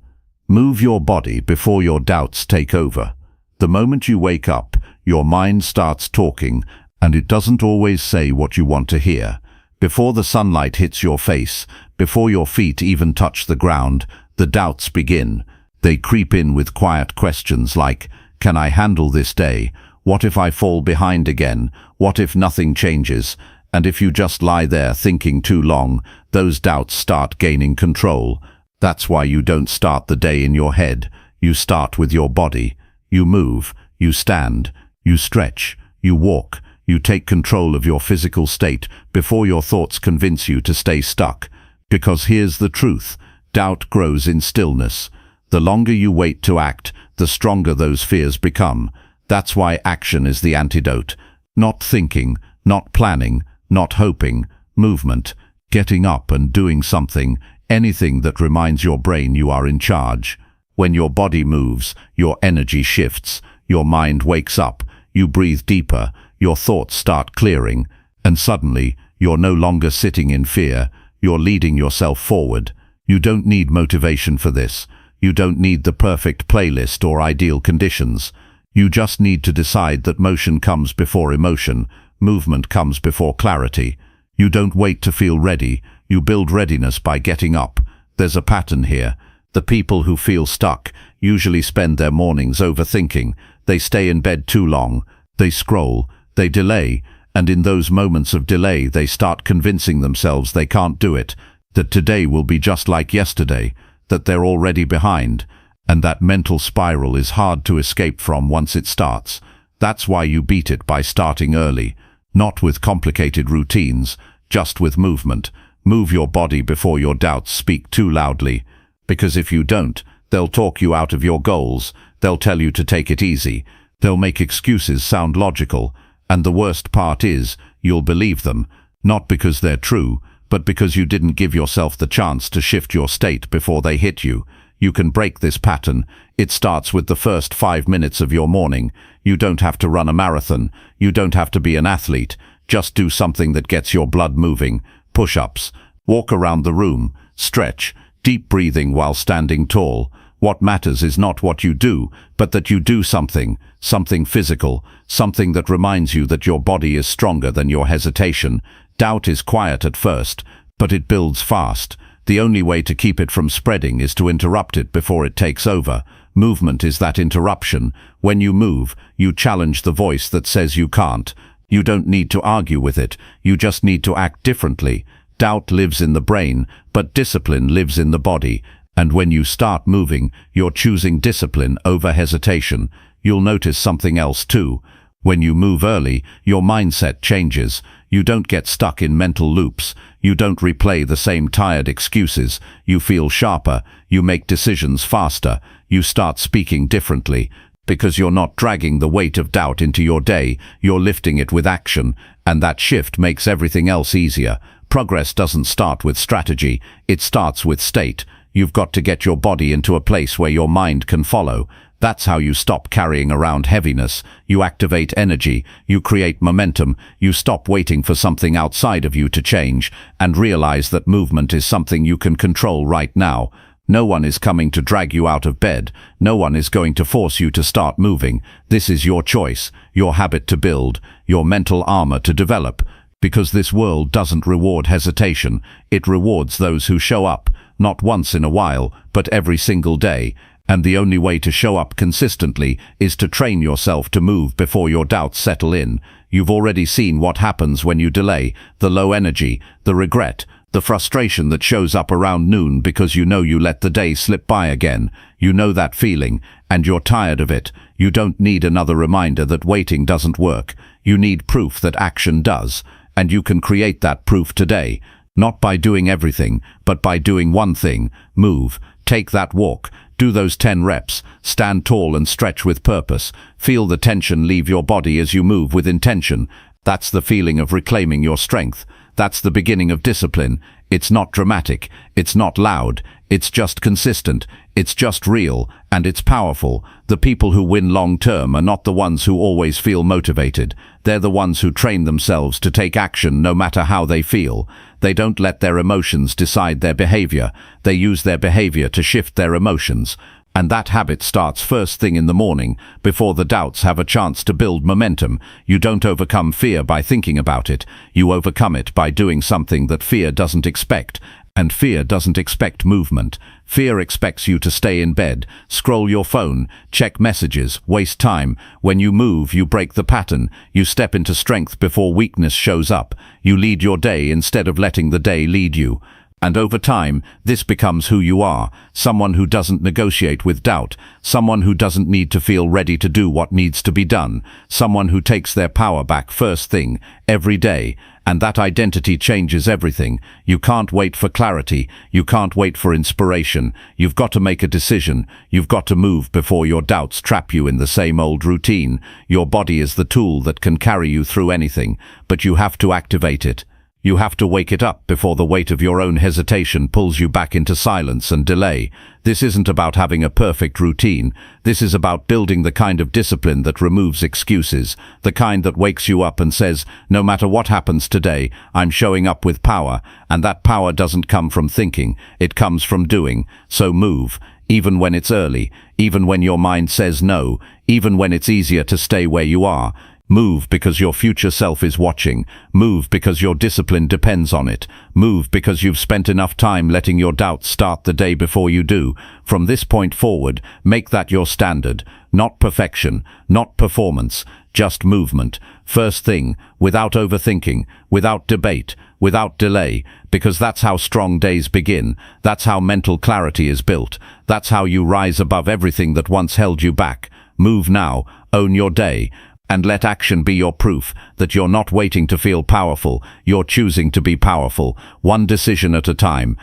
Move your body before your doubts take over. The moment you wake up, your mind starts talking, and it doesn't always say what you want to hear. Before the sunlight hits your face, before your feet even touch the ground, the doubts begin. They creep in with quiet questions like, "Can I handle this day? What if I fall behind again? What if nothing changes?" And if you just lie there thinking too long, those doubts start gaining control. That's why you don't start the day in your head. You start with your body. You move, you stand, you stretch, you walk. You take control of your physical state before your thoughts convince you to stay stuck. Because here's the truth: doubt grows in stillness. The longer you wait to act, the stronger those fears become. That's why action is the antidote. Not thinking, not planning, not hoping. Movement. Getting up and doing something. Anything that reminds your brain you are in charge. When your body moves, your energy shifts. Your mind wakes up. You breathe deeper. Your thoughts start clearing, and suddenly you're no longer sitting in fear. You're leading yourself forward. You don't need motivation for this. You don't need the perfect playlist or ideal conditions. You just need to decide that motion comes before emotion. Movement comes before clarity. You don't wait to feel ready. You build readiness by getting up. There's a pattern here. The people who feel stuck usually spend their mornings overthinking. They stay in bed too long. They scroll. They delay, and in those moments of delay they start convincing themselves they can't do it, that today will be just like yesterday, that they're already behind, and that mental spiral is hard to escape from once it starts. That's why you beat it by starting early, not with complicated routines, just with movement. Move your body before your doubts speak too loudly, because if you don't, they'll talk you out of your goals, they'll tell you to take it easy, they'll make excuses sound logical. And the worst part is, you'll believe them, not because they're true, but because you didn't give yourself the chance to shift your state before they hit you. You can break this pattern. It starts with the first 5 minutes of your morning. You don't have to run a marathon. You don't have to be an athlete. Just do something that gets your blood moving. Push-ups. Walk around the room. Stretch. Deep breathing while standing tall. What matters is not what you do, but that you do something physical, something that reminds you that your body is stronger than your hesitation. Doubt is quiet at first, but it builds fast. The only way to keep it from spreading is to interrupt it before it takes over. Movement is that interruption. When you move, you challenge the voice that says you can't. You don't need to argue with it. You just need to act differently. Doubt lives in the brain, but discipline lives in the body. And when you start moving, you're choosing discipline over hesitation. You'll notice something else too. When you move early, your mindset changes. You don't get stuck in mental loops. You don't replay the same tired excuses. You feel sharper. You make decisions faster. You start speaking differently. Because you're not dragging the weight of doubt into your day, you're lifting it with action, and that shift makes everything else easier. Progress doesn't start with strategy, it starts with state. You've got to get your body into a place where your mind can follow. That's how you stop carrying around heaviness. You activate energy, you create momentum, you stop waiting for something outside of you to change, and realize that movement is something you can control right now. No one is coming to drag you out of bed. No one is going to force you to start moving. This is your choice, your habit to build, your mental armor to develop. Because this world doesn't reward hesitation. It rewards those who show up, not once in a while, but every single day. And the only way to show up consistently is to train yourself to move before your doubts settle in. You've already seen what happens when you delay, the low energy, the regret, the frustration that shows up around noon because you know you let the day slip by again. You know that feeling, and you're tired of it. You don't need another reminder that waiting doesn't work. You need proof that action does, and you can create that proof today. Not by doing everything, but by doing one thing. Move. Take that walk. Do those 10 reps. Stand tall and stretch with purpose. Feel the tension leave your body as you move with intention. That's the feeling of reclaiming your strength. That's the beginning of discipline. It's not dramatic. It's not loud. It's just consistent. It's just real. And it's powerful. The people who win long-term are not the ones who always feel motivated. They're the ones who train themselves to take action no matter how they feel. They don't let their emotions decide their behavior. They use their behavior to shift their emotions. And that habit starts first thing in the morning, before the doubts have a chance to build momentum. You don't overcome fear by thinking about it. You overcome it by doing something that fear doesn't expect. And fear doesn't expect movement. Fear expects you to stay in bed, scroll your phone, check messages, waste time. When you move, you break the pattern. You step into strength before weakness shows up. You lead your day instead of letting the day lead you. And over time, this becomes who you are, someone who doesn't negotiate with doubt, someone who doesn't need to feel ready to do what needs to be done, someone who takes their power back first thing, every day. And that identity changes everything. You can't wait for clarity. You can't wait for inspiration. You've got to make a decision. You've got to move before your doubts trap you in the same old routine. Your body is the tool that can carry you through anything, but you have to activate it. You have to wake it up before the weight of your own hesitation pulls you back into silence and delay. This isn't about having a perfect routine. This is about building the kind of discipline that removes excuses, the kind that wakes you up and says, no matter what happens today, I'm showing up with power, and that power doesn't come from thinking, it comes from doing. So move, even when it's early, even when your mind says no, even when it's easier to stay where you are. Move because your future self is watching. Move because your discipline depends on it. Move because you've spent enough time letting your doubts start the day before you do. From this point forward, make that your standard. Not perfection, not performance, just movement. First thing, without overthinking, without debate, without delay, because that's how strong days begin. That's how mental clarity is built. That's how you rise above everything that once held you back. Move now, own your day. And let action be your proof that you're not waiting to feel powerful, you're choosing to be powerful, one decision at a time.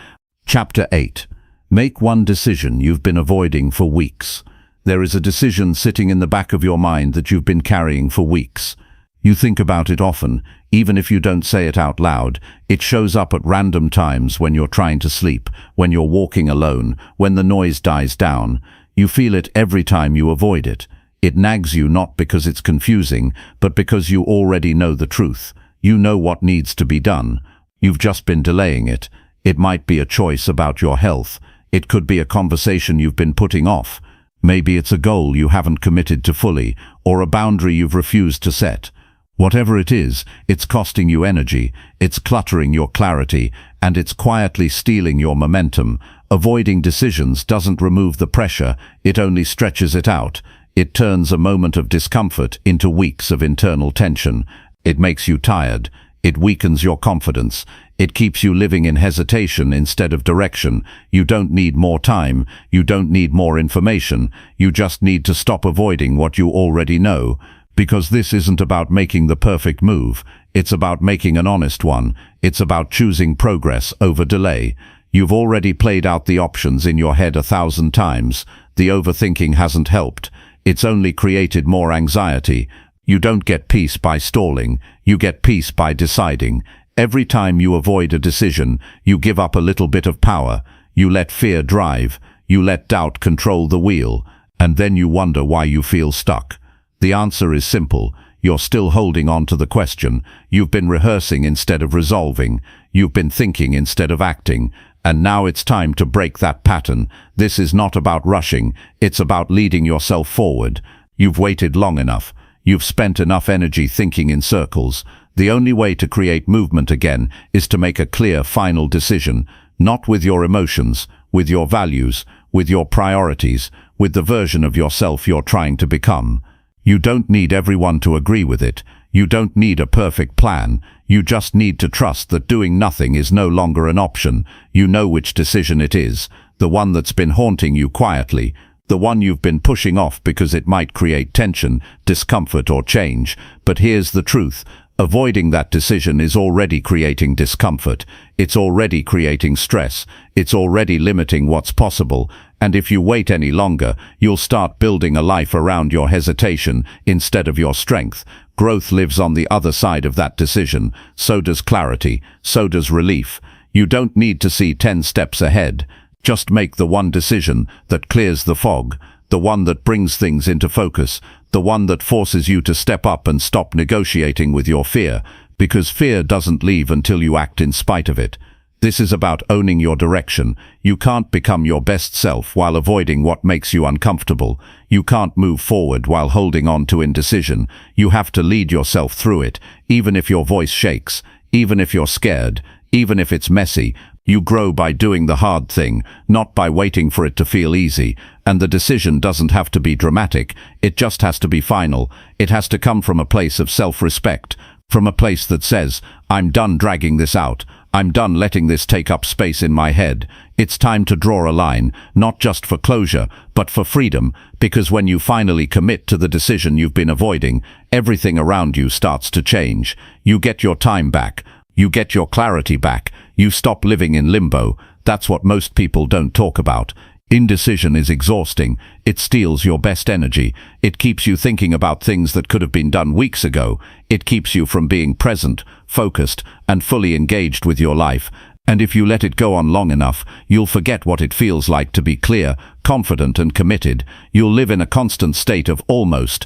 Chapter 8. Make one decision you've been avoiding for weeks. There is a decision sitting in the back of your mind that you've been carrying for weeks. You think about it often, even if you don't say it out loud. It shows up at random times when you're trying to sleep, when you're walking alone, when the noise dies down. You feel it every time you avoid it. It nags you not because it's confusing, but because you already know the truth. You know what needs to be done. You've just been delaying it. It might be a choice about your health. It could be a conversation you've been putting off. Maybe it's a goal you haven't committed to fully, or a boundary you've refused to set. Whatever it is, it's costing you energy, it's cluttering your clarity, and it's quietly stealing your momentum. Avoiding decisions doesn't remove the pressure, it only stretches it out. It turns a moment of discomfort into weeks of internal tension. It makes you tired. It weakens your confidence. It keeps you living in hesitation instead of direction. You don't need more time. You don't need more information. You just need to stop avoiding what you already know. Because this isn't about making the perfect move. It's about making an honest one. It's about choosing progress over delay. You've already played out the options in your head 1,000 times. The overthinking hasn't helped. It's only created more anxiety. You don't get peace by stalling. You get peace by deciding. Every time you avoid a decision, you give up a little bit of power. You let fear drive. You let doubt control the wheel. And then you wonder why you feel stuck. The answer is simple. You're still holding on to the question. You've been rehearsing instead of resolving. You've been thinking instead of acting. And now it's time to break that pattern. This is not about rushing. It's about leading yourself forward. You've waited long enough. You've spent enough energy thinking in circles. The only way to create movement again is to make a clear final decision, not with your emotions, with your values, with your priorities, with the version of yourself you're trying to become. You don't need everyone to agree with it. You don't need a perfect plan. You just need to trust that doing nothing is no longer an option. You know which decision it is, the one that's been haunting you quietly, the one you've been pushing off because it might create tension, discomfort or change. But here's the truth. Avoiding that decision is already creating discomfort. It's already creating stress. It's already limiting what's possible. And if you wait any longer, you'll start building a life around your hesitation instead of your strength. Growth lives on the other side of that decision. So does clarity. So does relief. You don't need to see 10 steps ahead. Just make the one decision that clears the fog, the one that brings things into focus, the one that forces you to step up and stop negotiating with your fear, because fear doesn't leave until you act in spite of it. This is about owning your direction. You can't become your best self while avoiding what makes you uncomfortable. You can't move forward while holding on to indecision. You have to lead yourself through it, even if your voice shakes, even if you're scared, even if it's messy. You grow by doing the hard thing, not by waiting for it to feel easy. And the decision doesn't have to be dramatic. It just has to be final. It has to come from a place of self-respect, from a place that says, I'm done dragging this out. I'm done letting this take up space in my head. It's time to draw a line, not just for closure, but for freedom, because when you finally commit to the decision you've been avoiding, everything around you starts to change. You get your time back. You get your clarity back. You stop living in limbo. That's what most people don't talk about. Indecision is exhausting. It steals your best energy. It keeps you thinking about things that could have been done weeks ago. It keeps you from being present, focused, and fully engaged with your life. And if you let it go on long enough, you'll forget what it feels like to be clear, confident, and committed. You'll live in a constant state of almost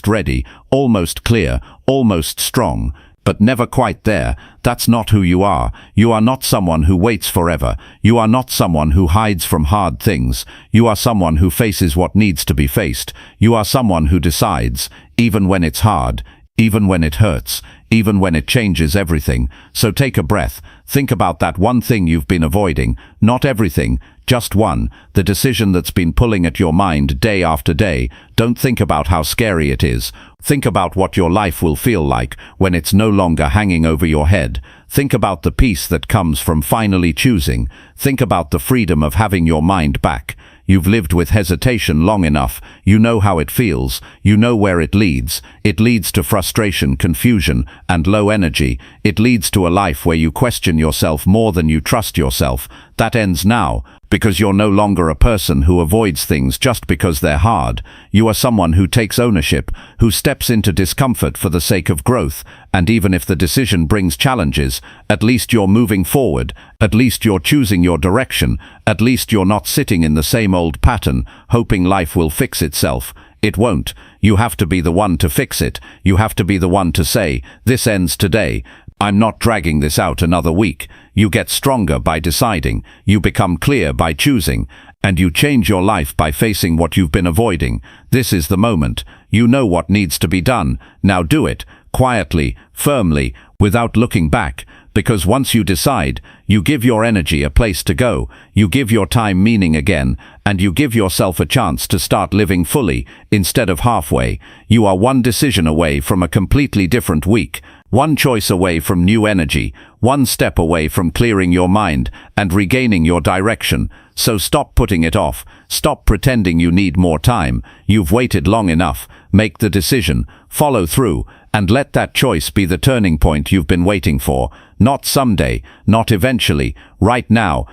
ready, almost clear, almost strong. But never quite there. That's not who you are. You are not someone who waits forever. You are not someone who hides from hard things. You are someone who faces what needs to be faced. You are someone who decides, even when it's hard, even when it hurts, even when it changes everything. So take a breath. Think about that one thing you've been avoiding. Not everything, just one. The decision that's been pulling at your mind day after day. Don't think about how scary it is. Think about what your life will feel like when it's no longer hanging over your head. Think about the peace that comes from finally choosing. Think about the freedom of having your mind back. You've lived with hesitation long enough. You know how it feels. You know where it leads. It leads to frustration, confusion, and low energy. It leads to a life where you question yourself more than you trust yourself. That ends now, because you're no longer a person who avoids things just because they're hard. You are someone who takes ownership, who steps into discomfort for the sake of growth. And even if the decision brings challenges, at least you're moving forward. At least you're choosing your direction. At least you're not sitting in the same old pattern, hoping life will fix itself. It won't. You have to be the one to fix it. You have to be the one to say, this ends today. I'm not dragging this out another week. You get stronger by deciding. You become clear by choosing. And you change your life by facing what you've been avoiding. This is the moment. You know what needs to be done. Now do it. Quietly, firmly, without looking back. Because once you decide, you give your energy a place to go. You give your time meaning again. And you give yourself a chance to start living fully, instead of halfway. You are one decision away from a completely different week. One choice away from new energy, one step away from clearing your mind and regaining your direction. So stop putting it off. Stop pretending you need more time. You've waited long enough. Make the decision, follow through, and let that choice be the turning point you've been waiting for. Not someday, not eventually, right now.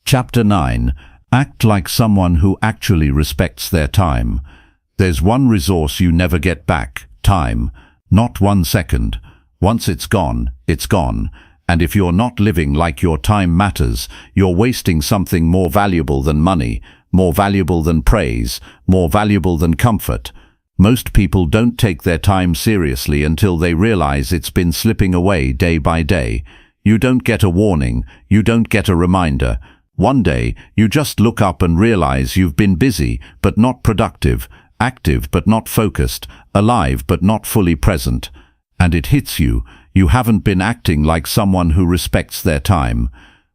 Chapter 9. Act like someone who actually respects their time. There's one resource you never get back: time. Not 1 second. Once it's gone, it's gone. And if you're not living like your time matters, you're wasting something more valuable than money, more valuable than praise, more valuable than comfort. Most people don't take their time seriously until they realize it's been slipping away day by day. You don't get a warning, you don't get a reminder. One day, you just look up and realize you've been busy but not productive, active but not focused, alive but not fully present. And it hits you. You haven't been acting like someone who respects their time.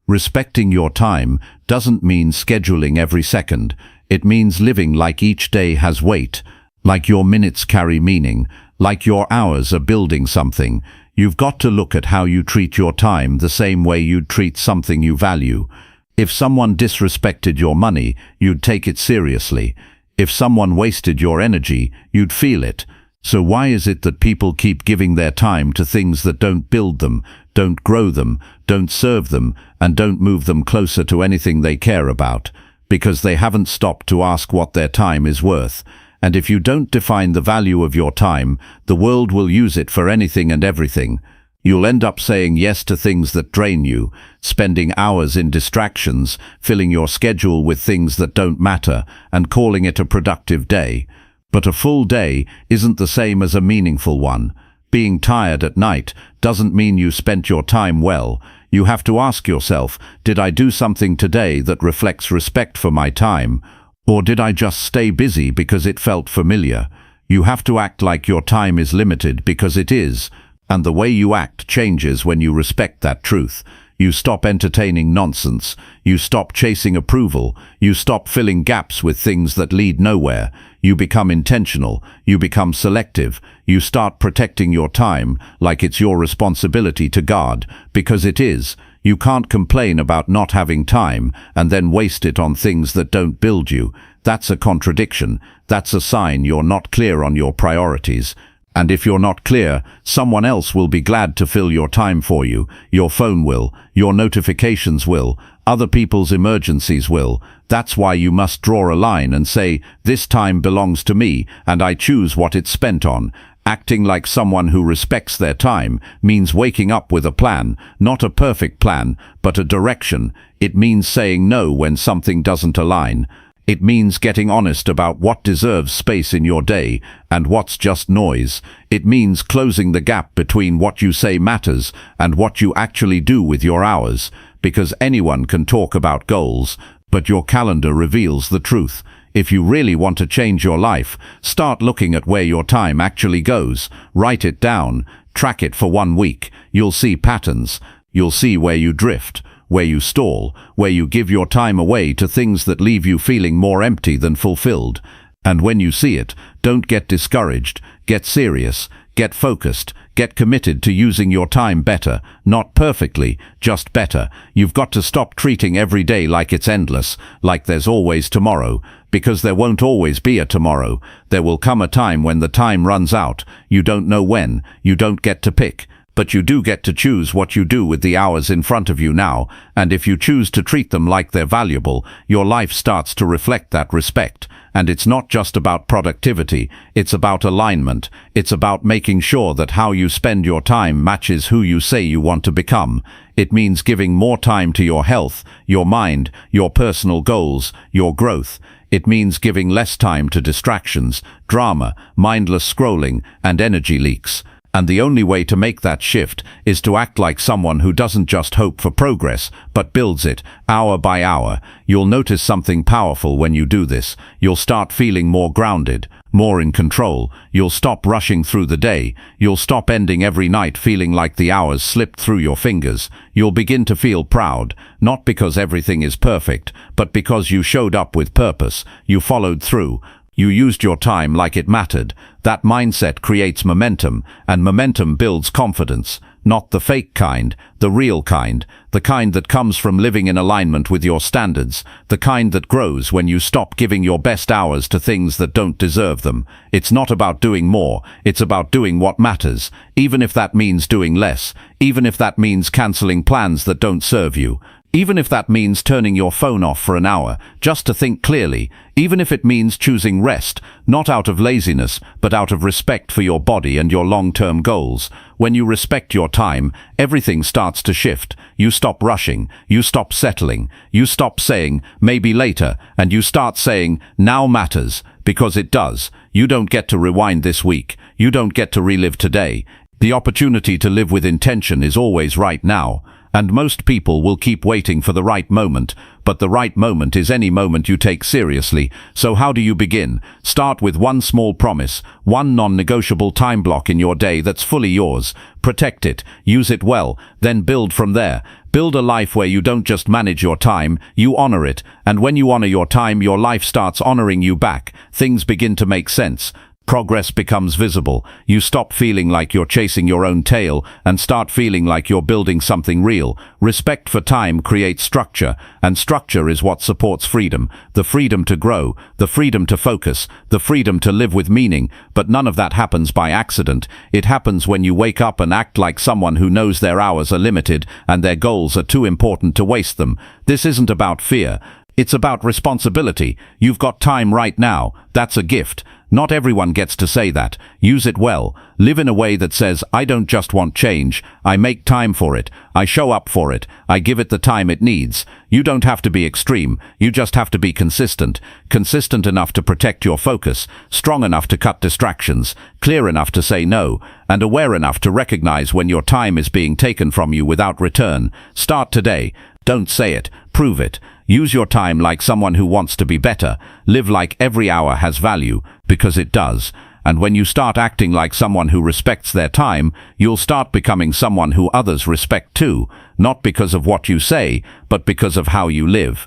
Respecting your time doesn't mean scheduling every second. It means living like each day has weight, like your minutes carry meaning, like your hours are building something. You've got to look at how you treat your time the same way you'd treat something you value. If someone disrespected your money, you'd take it seriously. If someone wasted your energy, you'd feel it. So why is it that people keep giving their time to things that don't build them, don't grow them, don't serve them, and don't move them closer to anything they care about? Because they haven't stopped to ask what their time is worth. And if you don't define the value of your time, the world will use it for anything and everything. You'll end up saying yes to things that drain you, spending hours in distractions, filling your schedule with things that don't matter, and calling it a productive day. But a full day isn't the same as a meaningful one. Being tired at night doesn't mean you spent your time well. You have to ask yourself, did I do something today that reflects respect for my time? Or did I just stay busy because it felt familiar? You have to act like your time is limited because it is. And the way you act changes when you respect that truth. You stop entertaining nonsense. You stop chasing approval. You stop filling gaps with things that lead nowhere. You become intentional. You become selective. You start protecting your time like it's your responsibility to guard, because it is. You can't complain about not having time and then waste it on things that don't build you. That's a contradiction. That's a sign you're not clear on your priorities. And if you're not clear, someone else will be glad to fill your time for you. Your phone will, your notifications will, other people's emergencies will. That's why you must draw a line and say, this time belongs to me, and I choose what it's spent on. Acting like someone who respects their time means waking up with a plan, not a perfect plan, but a direction. It means saying no when something doesn't align. It means getting honest about what deserves space in your day and what's just noise. It means closing the gap between what you say matters and what you actually do with your hours. Because anyone can talk about goals, but your calendar reveals the truth. If you really want to change your life, start looking at where your time actually goes. Write it down. Track it for 1 week. You'll see patterns. You'll see where you drift, where you stall, where you give your time away to things that leave you feeling more empty than fulfilled. And when you see it, don't get discouraged, get serious, get focused, get committed to using your time better, not perfectly, just better. You've got to stop treating every day like it's endless, like there's always tomorrow, because there won't always be a tomorrow. There will come a time when the time runs out. You don't know when, you don't get to pick. But you do get to choose what you do with the hours in front of you now, and if you choose to treat them like they're valuable, your life starts to reflect that respect. And it's not just about productivity, it's about alignment. It's about making sure that how you spend your time matches who you say you want to become. It means giving more time to your health, your mind, your personal goals, your growth. It means giving less time to distractions, drama, mindless scrolling, and energy leaks. And the only way to make that shift is to act like someone who doesn't just hope for progress, but builds it, hour by hour. You'll notice something powerful when you do this. You'll start feeling more grounded, more in control. You'll stop rushing through the day. You'll stop ending every night feeling like the hours slipped through your fingers. You'll begin to feel proud, not because everything is perfect, but because you showed up with purpose. You followed through. You used your time like it mattered. That mindset creates momentum, and momentum builds confidence. Not the fake kind, the real kind, the kind that comes from living in alignment with your standards, the kind that grows when you stop giving your best hours to things that don't deserve them. It's not about doing more, it's about doing what matters, even if that means doing less, even if that means canceling plans that don't serve you. Even if that means turning your phone off for an hour, just to think clearly, even if it means choosing rest, not out of laziness, but out of respect for your body and your long-term goals. When you respect your time, everything starts to shift. You stop rushing, you stop settling, you stop saying, maybe later, and you start saying, now matters, because it does. You don't get to rewind this week. You don't get to relive today. The opportunity to live with intention is always right now. And most people will keep waiting for the right moment, but the right moment is any moment you take seriously. So how do you begin? Start with one small promise, one non-negotiable time block in your day that's fully yours. Protect it, use it well, then build from there. Build a life where you don't just manage your time, you honor it. And when you honor your time, your life starts honoring you back. Things begin to make sense. Progress becomes visible. You stop feeling like you're chasing your own tail and start feeling like you're building something real. Respect for time creates structure, and structure is what supports freedom. The freedom to grow, the freedom to focus, the freedom to live with meaning. But none of that happens by accident. It happens when you wake up and act like someone who knows their hours are limited and their goals are too important to waste them. This isn't about fear. It's about responsibility. You've got time right now. That's a gift. Not everyone gets to say that. Use it well. Live in a way that says, I don't just want change. I make time for it. I show up for it. I give it the time it needs. You don't have to be extreme. You just have to be consistent. Consistent enough to protect your focus, strong enough to cut distractions, clear enough to say no, and aware enough to recognize when your time is being taken from you without return. Start today. Don't say it. Prove it. Use your time like someone who wants to be better. Live like every hour has value, because it does. And when you start acting like someone who respects their time, you'll start becoming someone who others respect too, not because of what you say, but because of how you live.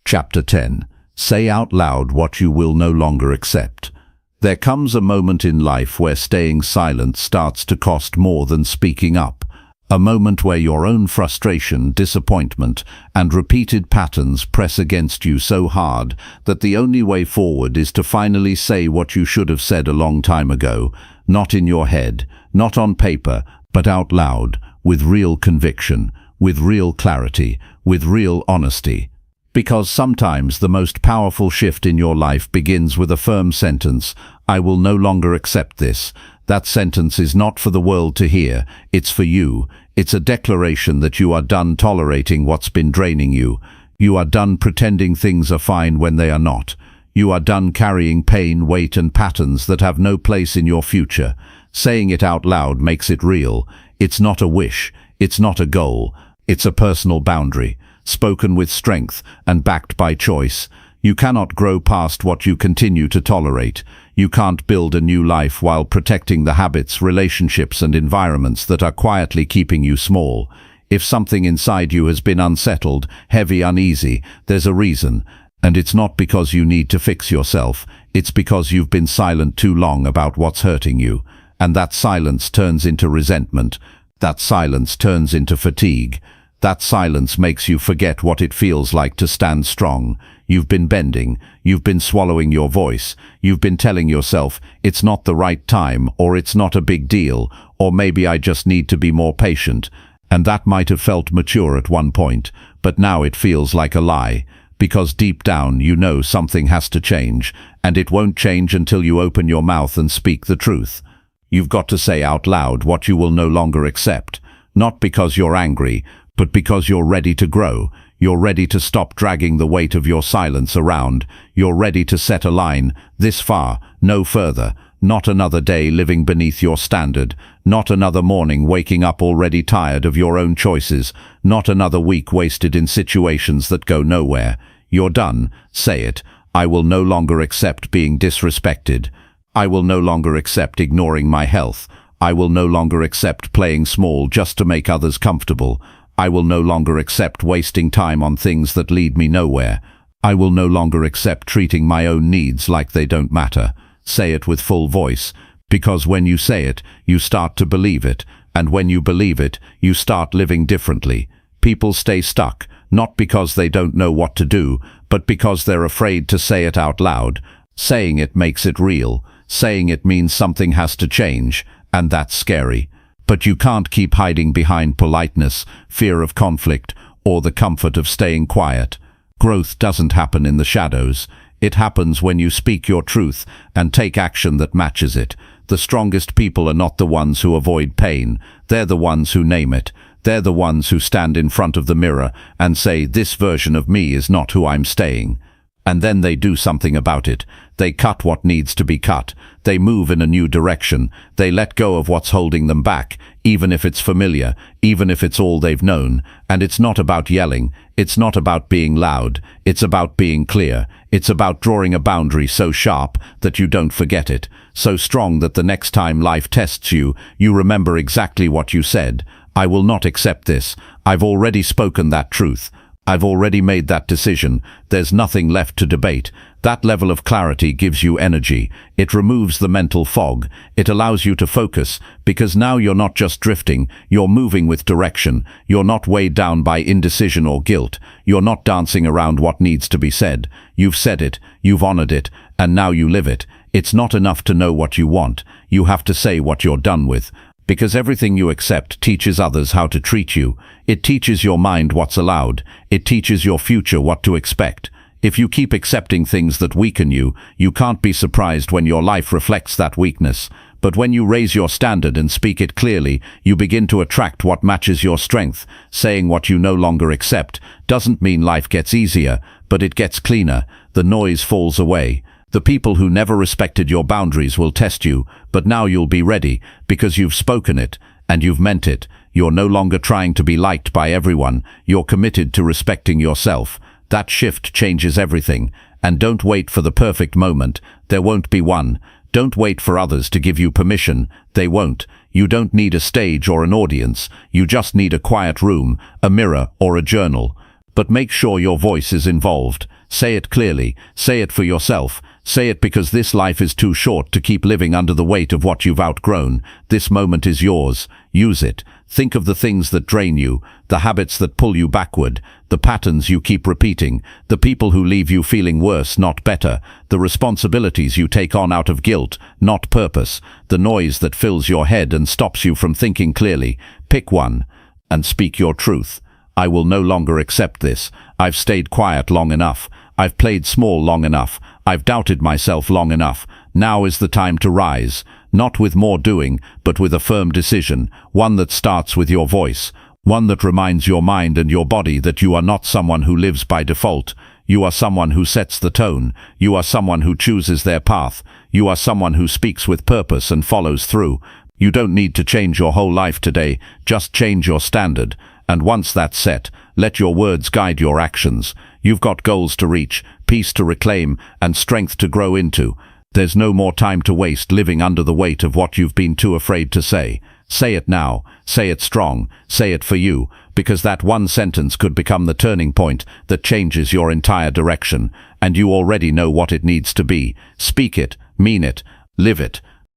Chapter 10. Say out loud what you will no longer accept. There comes a moment in life where staying silent starts to cost more than speaking up. A moment where your own frustration, disappointment, and repeated patterns press against you so hard that the only way forward is to finally say what you should have said a long time ago, not in your head, not on paper, but out loud, with real conviction, with real clarity, with real honesty. Because sometimes the most powerful shift in your life begins with a firm sentence, I will no longer accept this. That sentence is not for the world to hear, it's for you. It's a declaration that you are done tolerating what's been draining you. You are done pretending things are fine when they are not. You are done carrying pain, weight, and patterns that have no place in your future. Saying it out loud makes it real. It's not a wish. It's not a goal. It's a personal boundary, spoken with strength and backed by choice. You cannot grow past what you continue to tolerate. You can't build a new life while protecting the habits, relationships, and environments that are quietly keeping you small. If something inside you has been unsettled, heavy, uneasy, there's a reason. And it's not because you need to fix yourself. It's because you've been silent too long about what's hurting you. And that silence turns into resentment. That silence turns into fatigue. That silence makes you forget what it feels like to stand strong. You've been bending. You've been swallowing your voice. You've been telling yourself, it's not the right time, or it's not a big deal, or maybe I just need to be more patient. And that might have felt mature at one point, but now it feels like a lie. Because deep down you know something has to change, and it won't change until you open your mouth and speak the truth. You've got to say out loud what you will no longer accept, not because you're angry, but because you're ready to grow. You're ready to stop dragging the weight of your silence around. You're ready to set a line, this far, no further. Not another day living beneath your standard. Not another morning waking up already tired of your own choices. Not another week wasted in situations that go nowhere. You're done. Say it. I will no longer accept being disrespected. I will no longer accept ignoring my health. I will no longer accept playing small just to make others comfortable. I will no longer accept wasting time on things that lead me nowhere. I will no longer accept treating my own needs like they don't matter. Say it with full voice, because when you say it, you start to believe it, and when you believe it, you start living differently. People stay stuck, not because they don't know what to do, but because they're afraid to say it out loud. Saying it makes it real. Saying it means something has to change, and that's scary. But you can't keep hiding behind politeness, fear of conflict, or the comfort of staying quiet. Growth doesn't happen in the shadows. It happens when you speak your truth and take action that matches it. The strongest people are not the ones who avoid pain. They're the ones who name it. They're the ones who stand in front of the mirror and say, this version of me is not who I'm staying. And then they do something about it. They cut what needs to be cut. They move in a new direction. They let go of what's holding them back, even if it's familiar, even if it's all they've known. And it's not about yelling. It's not about being loud. It's about being clear. It's about drawing a boundary so sharp that you don't forget it, so strong that the next time life tests you, you remember exactly what you said. I will not accept this. I've already spoken that truth. I've already made that decision. There's nothing left to debate. That level of clarity gives you energy. It removes the mental fog. It allows you to focus, because now you're not just drifting, you're moving with direction. You're not weighed down by indecision or guilt. You're not dancing around what needs to be said. You've said it, you've honored it, and now you live it. It's not enough to know what you want. You have to say what you're done with. Because everything you accept teaches others how to treat you. It teaches your mind what's allowed. It teaches your future what to expect. If you keep accepting things that weaken you, you can't be surprised when your life reflects that weakness. But when you raise your standard and speak it clearly, you begin to attract what matches your strength. Saying what you no longer accept doesn't mean life gets easier, but it gets cleaner. The noise falls away. The people who never respected your boundaries will test you, but now you'll be ready, because you've spoken it, and you've meant it. You're no longer trying to be liked by everyone. You're committed to respecting yourself. That shift changes everything. And don't wait for the perfect moment. There won't be one. Don't wait for others to give you permission. They won't. You don't need a stage or an audience. You just need a quiet room, a mirror, or a journal. But make sure your voice is involved. Say it clearly. Say it for yourself. Say it because this life is too short to keep living under the weight of what you've outgrown. This moment is yours. Use it. Think of the things that drain you, the habits that pull you backward, the patterns you keep repeating, the people who leave you feeling worse, not better, the responsibilities you take on out of guilt, not purpose, the noise that fills your head and stops you from thinking clearly. Pick one and speak your truth. I will no longer accept this. I've stayed quiet long enough. I've played small long enough. I've doubted myself long enough. Now is the time to rise, not with more doing, but with a firm decision, one that starts with your voice, one that reminds your mind and your body that you are not someone who lives by default. You are someone who sets the tone. You are someone who chooses their path. You are someone who speaks with purpose and follows through. You don't need to change your whole life today, just change your standard. And once that's set, let your words guide your actions. You've got goals to reach, peace to reclaim, and strength to grow into. There's no more time to waste living under the weight of what you've been too afraid to say. Say it now. Say it strong. Say it for you, because that one sentence could become the turning point that changes your entire direction, and you already know what it needs to be. Speak it, mean it, live it.